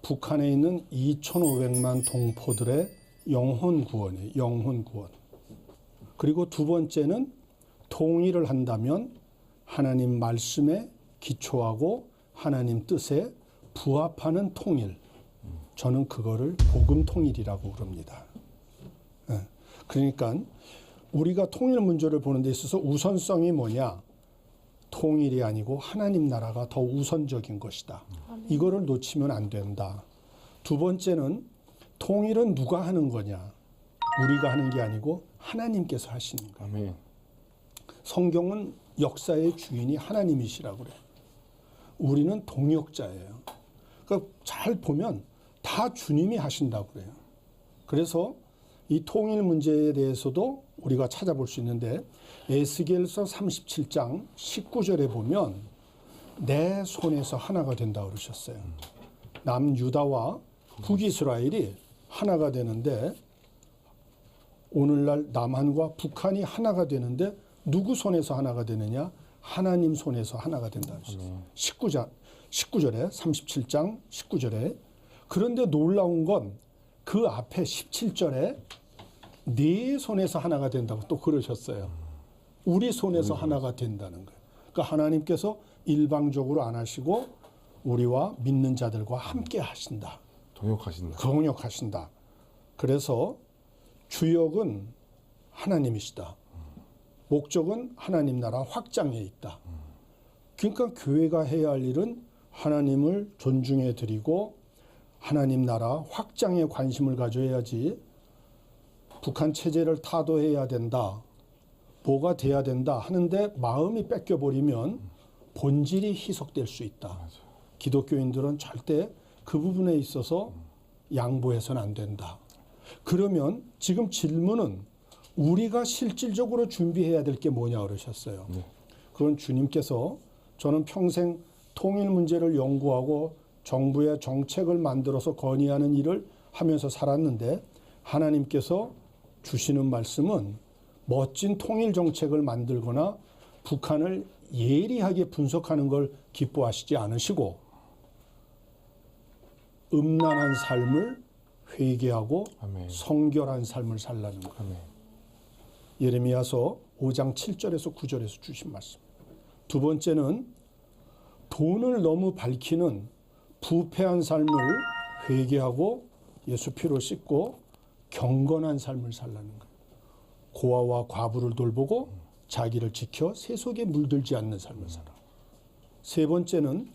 북한에 있는 2,500만 동포들의 영혼 구원이에요. 영혼 구원. 그리고 두 번째는 통일을 한다면 하나님 말씀에 기초하고 하나님 뜻에 부합하는 통일. 저는 그거를 복음 통일이라고 그럽니다. 그러니까 우리가 통일 문제를 보는 데 있어서 우선성이 뭐냐? 통일이 아니고 하나님 나라가 더 우선적인 것이다. 이거를 놓치면 안 된다. 두 번째는 통일은 누가 하는 거냐? 우리가 하는 게 아니고 하나님께서 하시는 거예요. 아멘. 성경은 역사의 주인이 하나님이시라고 그래요. 우리는 동역자예요. 그러니까 잘 보면 다 주님이 하신다고 그래요. 그래서 이 통일 문제에 대해서도 우리가 찾아볼 수 있는데 에스겔서 37장 19절에 보면 내 손에서 하나가 된다고 그러셨어요. 남유다와 북이스라엘이 하나가 되는데 오늘날 남한과 북한이 하나가 되는데 누구 손에서 하나가 되느냐? 하나님 손에서 하나가 된다고 그러셨어요. 19절에 37장 19절에 그런데 놀라운 건 그 앞에 17절에 네 손에서 하나가 된다고 또 그러셨어요. 우리 손에서 하나가 된다는 거예요. 그러니까 하나님께서 일방적으로 안 하시고 우리와 믿는 자들과 함께 하신다. 동역하신다. 그래서 주역은 하나님이시다. 목적은 하나님 나라 확장에 있다. 그러니까 교회가 해야 할 일은 하나님을 존중해 드리고 하나님 나라 확장에 관심을 가져야지 북한 체제를 타도해야 된다. 뭐가 돼야 된다 하는데 마음이 뺏겨버리면 본질이 희석될 수 있다. 기독교인들은 절대 그 부분에 있어서 양보해서는 안 된다. 그러면 지금 질문은 우리가 실질적으로 준비해야 될 게 뭐냐 그러셨어요. 그건 주님께서 저는 평생 통일 문제를 연구하고 정부의 정책을 만들어서 건의하는 일을 하면서 살았는데 하나님께서 주시는 말씀은 멋진 통일 정책을 만들거나 북한을 예리하게 분석하는 걸 기뻐하시지 않으시고 음란한 삶을 회개하고 아멘. 성결한 삶을 살라는 거예요. 아멘. 예레미야서 5장 7절에서 9절에서 주신 말씀. 두 번째는 돈을 너무 밝히는 부패한 삶을 회개하고 예수 피로 씻고 경건한 삶을 살라는 거예요. 고아와 과부를 돌보고 자기를 지켜 세속에 물들지 않는 삶을 살아. 세 번째는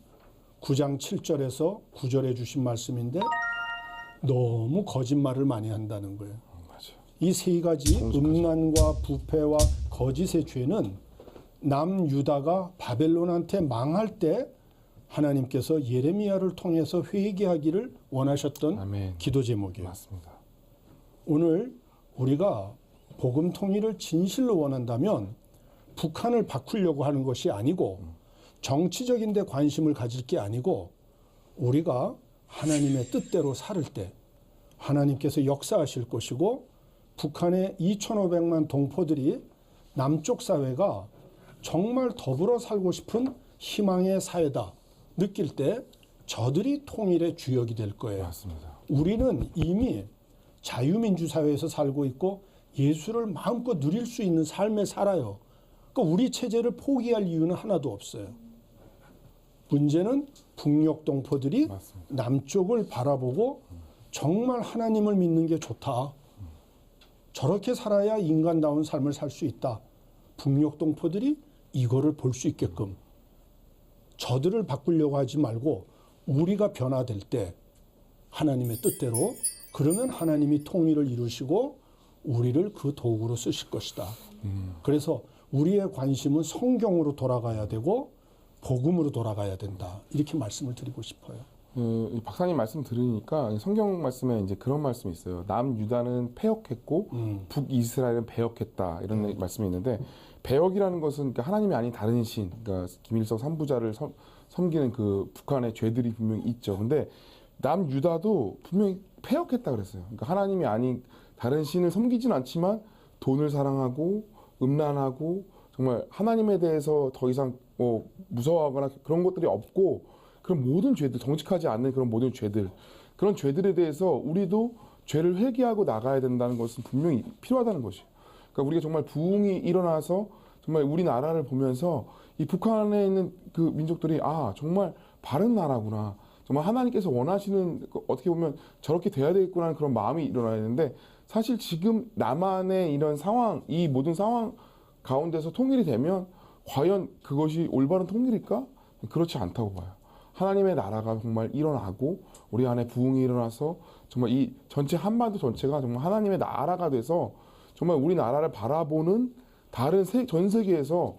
9장 7절에서 9절에 주신 말씀인데 너무 거짓말을 많이 한다는 거예요. 이 세 가지 음란과 부패와 거짓의 죄는 남유다가 바벨론한테 망할 때 하나님께서 예레미야를 통해서 회개하기를 원하셨던 아멘. 기도 제목이에요. 맞습니다. 오늘 우리가 복음 통일을 진실로 원한다면 북한을 바꾸려고 하는 것이 아니고 정치적인 데 관심을 가질 게 아니고 우리가 하나님의 뜻대로 살을 때 하나님께서 역사하실 것이고 북한의 2,500만 동포들이 남쪽 사회가 정말 더불어 살고 싶은 희망의 사회다 느낄 때 저들이 통일의 주역이 될 거예요. 맞습니다. 우리는 이미 자유민주 사회에서 살고 있고 예수를 마음껏 누릴 수 있는 삶에 살아요. 그러니까 우리 체제를 포기할 이유는 하나도 없어요. 문제는 북녘 동포들이 맞습니다. 남쪽을 바라보고 정말 하나님을 믿는 게 좋다. 저렇게 살아야 인간다운 삶을 살 수 있다. 북녘 동포들이 이거를 볼 수 있게끔 저들을 바꾸려고 하지 말고 우리가 변화될 때 하나님의 뜻대로 그러면 하나님이 통일을 이루시고 우리를 그 도구로 쓰실 것이다. 그래서 우리의 관심은 성경으로 돌아가야 되고 복음으로 돌아가야 된다. 이렇게 말씀을 드리고 싶어요. 이 박사님 말씀 들으니까 성경 말씀에 이제 그런 말씀이 있어요. 남유다는 패역했고 북이스라엘은 배역했다 이런 말씀이 있는데 배역이라는 것은 그러니까 하나님이 아닌 다른 신, 그러니까 김일성 삼부자를 섬기는 그 북한의 죄들이 분명히 있죠. 근데 남유다도 분명히 패역했다 그랬어요. 그러니까 하나님이 아닌 다른 신을 섬기진 않지만 돈을 사랑하고 음란하고 정말 하나님에 대해서 더 이상 무서워하거나 그런 것들이 없고 그런 모든 죄들, 정직하지 않는 그런 모든 죄들, 그런 죄들에 대해서 우리도 죄를 회개하고 나가야 된다는 것은 분명히 필요하다는 것이에요. 그러니까 우리가 정말 부흥이 일어나서 정말 우리나라를 보면서 이 북한에 있는 그 민족들이 아 정말 바른 나라구나, 정말 하나님께서 원하시는 어떻게 보면 저렇게 돼야 되겠구나 하는 그런 마음이 일어나야 되는데, 사실 지금 남한의 이런 상황, 이 모든 상황 가운데서 통일이 되면 과연 그것이 올바른 통일일까? 그렇지 않다고 봐요. 하나님의 나라가 정말 일어나고 우리 안에 부흥이 일어나서 정말 이 전체 한반도 전체가 정말 하나님의 나라가 돼서 정말 우리나라를 바라보는 다른 전 세계에서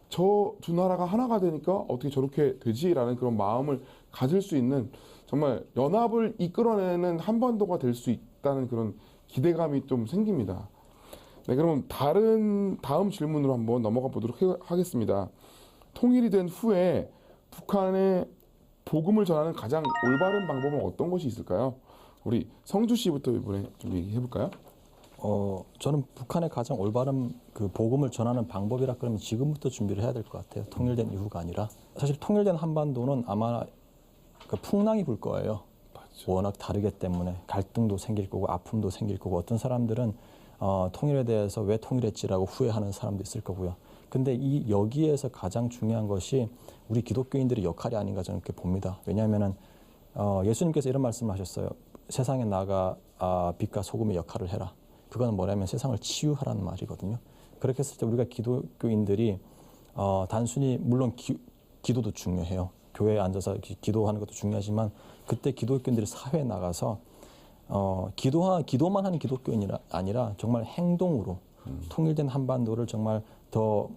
저 두 나라가 하나가 되니까 어떻게 저렇게 되지라는 그런 마음을 가질 수 있는, 정말 연합을 이끌어내는 한반도가 될 수 있다는 그런 기대감이 좀 생깁니다. 네, 그럼 다음 질문으로 한번 넘어가 보도록 하겠습니다. 통일이 된 후에 북한에 복음을 전하는 가장 올바른 방법은 어떤 것이 있을까요? 우리 성주 씨부터 이번에 좀 얘기해 볼까요? 저는 북한의 가장 올바른 그 복음을 전하는 방법이라 그러면 지금부터 준비를 해야 될 것 같아요. 통일된 이후가 아니라. 사실 통일된 한반도는 아마 그 풍랑이 불 거예요. 맞죠. 워낙 다르기 때문에 갈등도 생길 거고 아픔도 생길 거고, 어떤 사람들은 통일에 대해서 왜 통일했지라고 후회하는 사람도 있을 거고요. 근데 여기에서 가장 중요한 것이 우리 기독교인들의 역할이 아닌가 저는 그렇게 봅니다. 왜냐하면은 예수님께서 이런 말씀을 하셨어요. 세상에 나가 빛과 소금의 역할을 해라. 그건 뭐냐면 세상을 치유하라는 말이거든요. 그렇게 했을 때 우리가 기독교인들이 단순히 물론 기도도 중요해요. 교회에 앉아서 기도하는 것도 중요하지만, 그때 기독교인들이 사회에 나가서 기도만 하는 기독교인이 아니라 정말 행동으로 통일된 한반도를 정말 더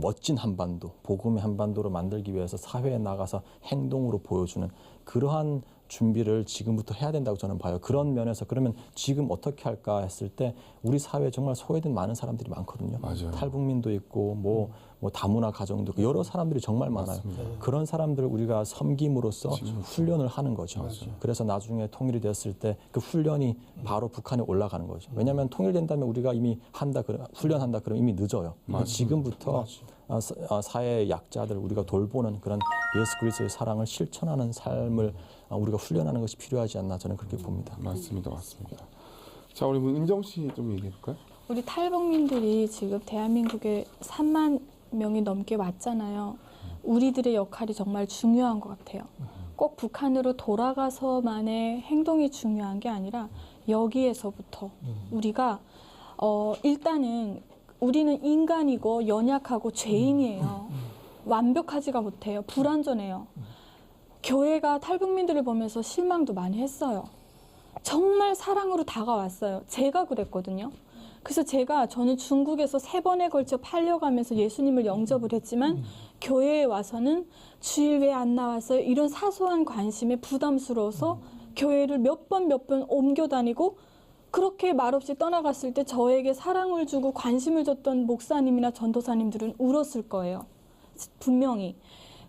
멋진 한반도, 복음의 한반도로 만들기 위해서 사회에 나가서 행동으로 보여주는 그러한 준비를 지금부터 해야 된다고 저는 봐요. 그런 면에서 그러면 지금 어떻게 할까 했을 때 우리 사회에 정말 소외된 많은 사람들이 많거든요. 맞아요. 탈북민도 있고 뭐 다문화 가정도 있고 여러 사람들이 정말 많아요. 맞습니다. 그런 사람들을 우리가 섬김으로써 훈련을 하는 거죠. 그래서 나중에 통일이 됐을 때 그 훈련이 바로 북한에 올라가는 거죠. 왜냐하면 통일된다면 우리가 이미 훈련한다 그러면 이미 늦어요. 지금부터 사회의 약자들 우리가 돌보는 그런 예수 그리스도의 사랑을 실천하는 삶을 우리가 훈련하는 것이 필요하지 않나 저는 그렇게 봅니다. 맞습니다. 자, 우리 은정 씨 좀 얘기해 볼까요? 우리 탈북민들이 지금 대한민국에 3만 명이 넘게 왔잖아요. 우리들의 역할이 정말 중요한 것 같아요. 꼭 북한으로 돌아가서만의 행동이 중요한 게 아니라 여기에서부터 우리가 일단은 우리는 인간이고 연약하고 죄인이에요. 완벽하지가 못해요. 불완전해요. 교회가 탈북민들을 보면서 실망도 많이 했어요. 정말 사랑으로 다가왔어요. 제가 그랬거든요. 그래서 저는 중국에서 3번에 걸쳐 팔려가면서 예수님을 영접을 했지만 교회에 와서는 주일 왜 안 나왔어요? 이런 사소한 관심에 부담스러워서 교회를 몇 번 옮겨 다니고, 그렇게 말없이 떠나갔을 때 저에게 사랑을 주고 관심을 줬던 목사님이나 전도사님들은 울었을 거예요. 분명히.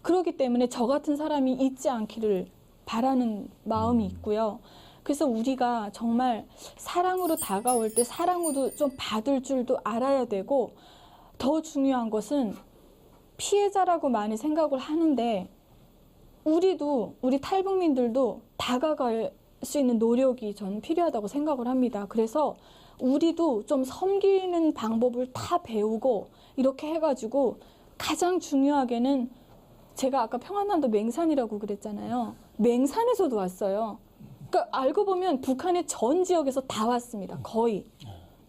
그렇기 때문에 저 같은 사람이 있지 않기를 바라는 마음이 있고요. 그래서 우리가 정말 사랑으로 다가올 때 사랑으로 좀 받을 줄도 알아야 되고, 더 중요한 것은 피해자라고 많이 생각을 하는데 우리 탈북민들도 다가갈 수 있는 노력이 저는 필요하다고 생각을 합니다. 그래서 우리도 좀 섬기는 방법을 다 배우고 이렇게 해가지고, 가장 중요하게는 제가 아까 평안남도 맹산이라고 그랬잖아요. 맹산에서도 왔어요. 그러니까 알고 보면 북한의 전 지역에서 다 왔습니다. 거의.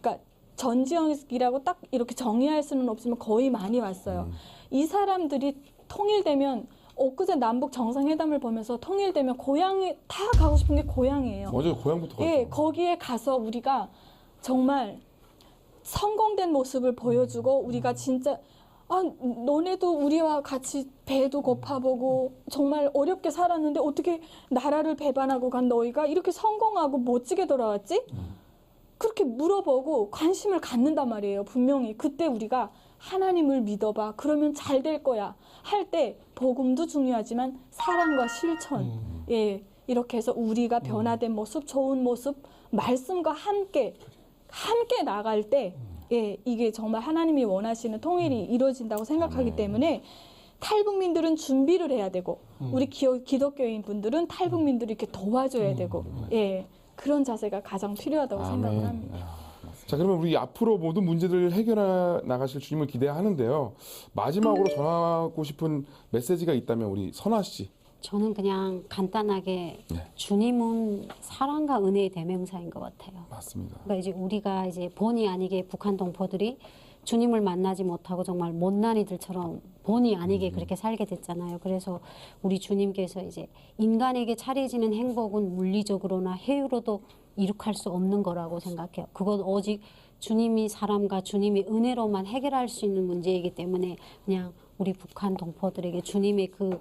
그러니까 전 지역이라고 딱 이렇게 정의할 수는 없지만 거의 많이 왔어요. 이 사람들이 통일되면, 엊그제 남북 정상회담을 보면서 통일되면 고향에 다 가고 싶은 게 고향이에요. 맞아요. 고향부터 가죠. 예, 거기에 가서 우리가 정말 성공된 모습을 보여주고, 우리가 진짜 너네도 우리와 같이 배도 고파보고 정말 어렵게 살았는데 어떻게 나라를 배반하고 간 너희가 이렇게 성공하고 멋지게 돌아왔지? 그렇게 물어보고 관심을 갖는단 말이에요. 분명히 그때 우리가 하나님을 믿어봐, 그러면 잘 될 거야 할 때 복음도 중요하지만 사랑과 실천, 예, 이렇게 해서 우리가 변화된 모습, 좋은 모습, 말씀과 함께 나갈 때, 예, 이게 정말 하나님이 원하시는 통일이 이루어진다고 생각하기 때문에 탈북민들은 준비를 해야 되고 우리 기독교인 분들은 탈북민들을 이렇게 도와줘야 되고 예 그런 자세가 가장 필요하다고 생각을 합니다. 자, 그러면 우리 앞으로 모든 문제들을 해결해 나가실 주님을 기대하는데요. 마지막으로 전하고 싶은 메시지가 있다면 우리 선아 씨. 저는 그냥 간단하게 주님은 사랑과 은혜의 대명사인 것 같아요. 맞습니다. 그러니까 이제 우리가 이제 본의 아니게 북한 동포들이 주님을 만나지 못하고 정말 못난이들처럼 본의 아니게 그렇게 살게 됐잖아요. 그래서 우리 주님께서 이제 인간에게 차려지는 행복은 물리적으로나 해유로도 이룩할 수 없는 거라고 생각해요. 그건 오직 주님이 사람과 주님의 은혜로만 해결할 수 있는 문제이기 때문에 그냥 우리 북한 동포들에게 주님의 그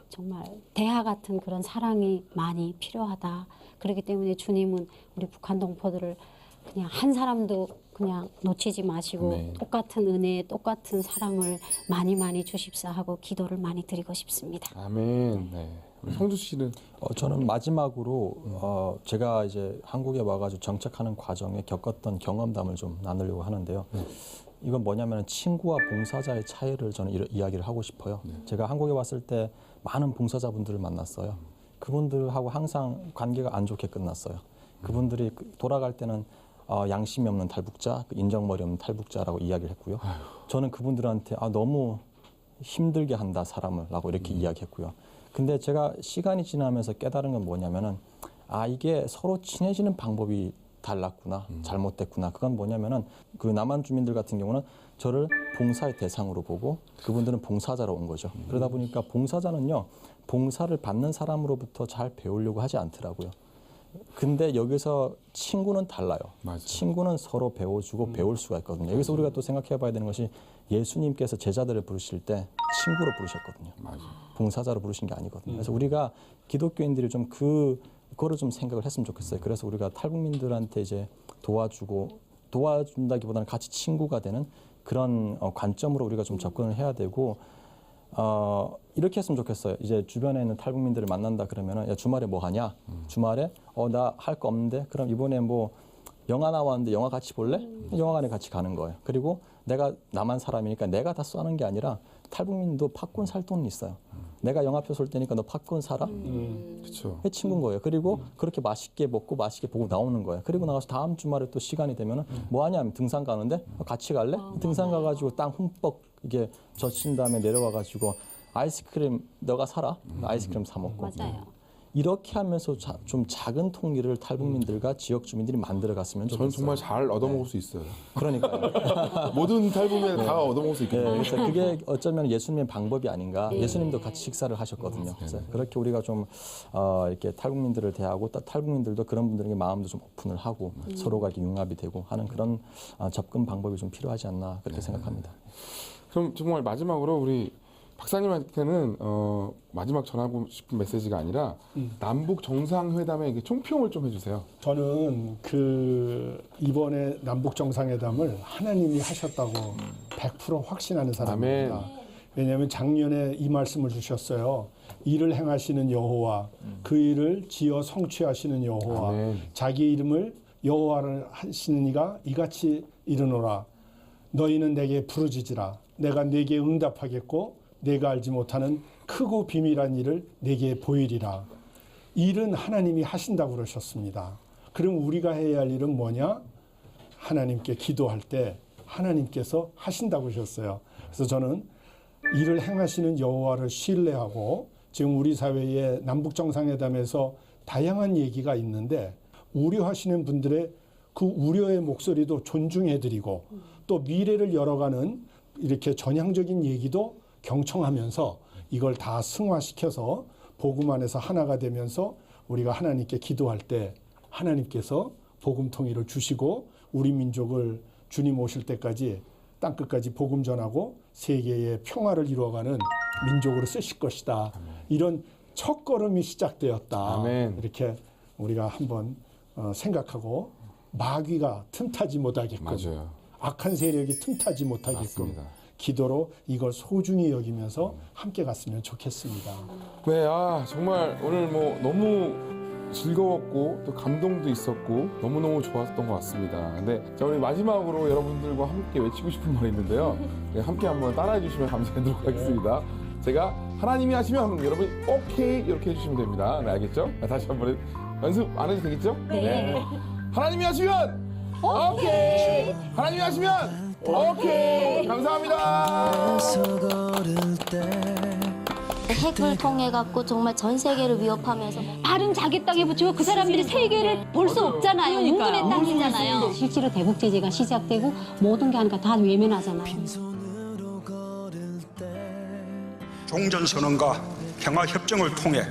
정말 대하 같은 그런 사랑이 많이 필요하다. 그렇기 때문에 주님은 우리 북한 동포들을 그냥 한 사람도 그냥 놓치지 마시고 네. 똑같은 은혜, 똑같은 사랑을 많이 많이 주십사 하고 기도를 많이 드리고 싶습니다. 아멘. 네. 우리 성주 씨는 저는 마지막으로 제가 이제 한국에 와가지고 정착하는 과정에 겪었던 경험담을 좀 나누려고 하는데요. 이건 뭐냐면 친구와 봉사자의 차이를 저는 이야기를 하고 싶어요. 제가 한국에 왔을 때 많은 봉사자분들을 만났어요. 그분들하고 항상 관계가 안 좋게 끝났어요. 그분들이 돌아갈 때는 양심이 없는 탈북자, 인정머리 없는 탈북자라고 이야기를 했고요. 저는 그분들한테 너무 힘들게 한다 사람을 라고 이렇게 이야기했고요. 근데 제가 시간이 지나면서 깨달은 건 뭐냐면은 이게 서로 친해지는 방법이 달랐구나, 잘못됐구나. 그건 뭐냐면은 그 남한 주민들 같은 경우는 저를 봉사의 대상으로 보고 그분들은 봉사자로 온 거죠. 그러다 보니까 봉사자는요, 봉사를 받는 사람으로부터 잘 배우려고 하지 않더라고요. 근데 여기서 친구는 달라요. 맞아요. 친구는 서로 배워주고 배울 수가 있거든요. 여기서 우리가 또 생각해 봐야 되는 것이 예수님께서 제자들을 부르실 때 친구로 부르셨거든요. 맞아요. 봉사자로 부르신 게 아니거든요. 그래서 우리가 기독교인들이 좀 그거를 좀 생각을 했으면 좋겠어요. 그래서 우리가 탈북민들한테 이제 도와준다기보다는 같이 친구가 되는 그런 관점으로 우리가 좀 접근을 해야 되고 이렇게 했으면 좋겠어요. 이제 주변에 있는 탈북민들을 만난다 그러면은 야, 주말에 뭐 하냐? 주말에 나 할 거 없는데 그럼 이번에 뭐 영화 나왔는데 영화 같이 볼래? 영화관에 같이 가는 거예요. 그리고 내가 남한 사람이니까 내가 다 쏘는 게 아니라 탈북민도 팝콘 살 돈이 있어요. 내가 영화표 쏠 테니까 너 팝콘 사라. 그렇죠. 그 친구인 거예요. 그리고 그렇게 맛있게 먹고 맛있게 보고 나오는 거예요. 그리고 나가서 다음 주말에 또 시간이 되면은 뭐 하냐면 등산 가는데 같이 갈래? 등산 가가지고 땅 흠뻑 이게 젖힌 다음에 내려와가지고 아이스크림 너가 사라. 아이스크림 사 먹고. 맞아요. 이렇게 하면서 좀 작은 통일을 탈북민들과 지역 주민들이 만들어 갔으면 좋겠어요. 저는 정말 잘 얻어먹을 수 있어요. 그러니까요. 모든 탈북민 다 얻어먹을 수 네, 있거든요. 그래서 그게 어쩌면 예수님의 방법이 아닌가. 예수님도 같이 식사를 하셨거든요. 그래서 그렇게 우리가 좀 이렇게 탈북민들을 대하고 탈북민들도 그런 분들에게 마음도 좀 오픈을 하고 서로가 이렇게 융합이 되고 하는 그런 접근 방법이 좀 필요하지 않나 그렇게 생각합니다. 그럼 정말 마지막으로 우리 박사님한테는 마지막 전하고 싶은 메시지가 아니라 남북 정상회담의 총평을 좀 해주세요. 저는 이번에 남북 정상회담을 하나님이 하셨다고 100% 확신하는 사람입니다. 아멘. 왜냐하면 작년에 이 말씀을 주셨어요. 이를 행하시는 여호와, 그 일을 지어 성취하시는 여호와, 아멘. 자기 이름을 여호와를 하시는 이가 이같이 이르노라. 너희는 내게 부르짖으라. 내가 네게 응답하겠고 내가 알지 못하는 크고 비밀한 일을 내게 보이리라. 일은 하나님이 하신다고 그러셨습니다. 그럼 우리가 해야 할 일은 뭐냐? 하나님께 기도할 때 하나님께서 하신다고 하셨어요. 그래서 저는 일을 행하시는 여호와를 신뢰하고 지금 우리 사회에 남북정상회담에서 다양한 얘기가 있는데 우려하시는 분들의 그 우려의 목소리도 존중해드리고 또 미래를 열어가는 이렇게 전향적인 얘기도 경청하면서 이걸 다 승화시켜서 복음 안에서 하나가 되면서 우리가 하나님께 기도할 때 하나님께서 복음 통일을 주시고 우리 민족을 주님 오실 때까지 땅끝까지 복음 전하고 세계의 평화를 이루어가는 민족으로 쓰실 것이다. 이런 첫걸음이 시작되었다. 아멘. 이렇게 우리가 한번 생각하고 마귀가 틈타지 못하게끔 맞아요. 악한 세력이 틈타지 못하게끔 맞습니다. 기도로 이걸 소중히 여기면서 함께 갔으면 좋겠습니다. 네, 정말 오늘 뭐 너무 즐거웠고 또 감동도 있었고 너무너무 좋았던 것 같습니다. 근데 자, 우리 마지막으로 여러분들과 함께 외치고 싶은 말이 있는데요. 네, 함께 한번 따라해 주시면 감사하도록 하겠습니다. 제가 하나님이 하시면 하면 여러분 오케이 이렇게 해주시면 됩니다. 네, 알겠죠? 다시 한번 연습 안 해도 되겠죠? 네. 하나님이 하시면 오케이. 하나님이 하시면 오케이. 감사합니다. 핵을 통해 갖고 정말 전 세계를 위협하면서 발은 자기 땅에 붙이고 그 사람들이 세계를 볼 수 없잖아요. 운문의 땅이잖아요. 실제로 대북 제재가 시작되고 모든 게 하니까 다 외면하잖아요. 종전선언과 평화협정을 통해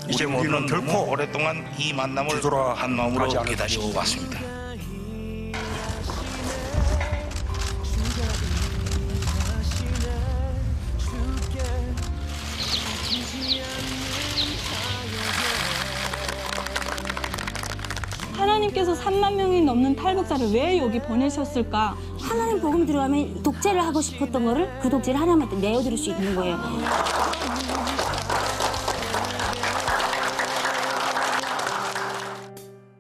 이제 우리는 결코 오랫동안 이 만남을 뒤돌아 한 마음으로 가지 않을 기다리고 것이다. 왔습니다. 하나님께서 3만 명이 넘는 탈북자를 왜 여기 보내셨을까? 하나님 복음 들어가면 독재를 하고 싶었던 거를 그 독재를 하나님한테 내어드릴 수 있는 거예요.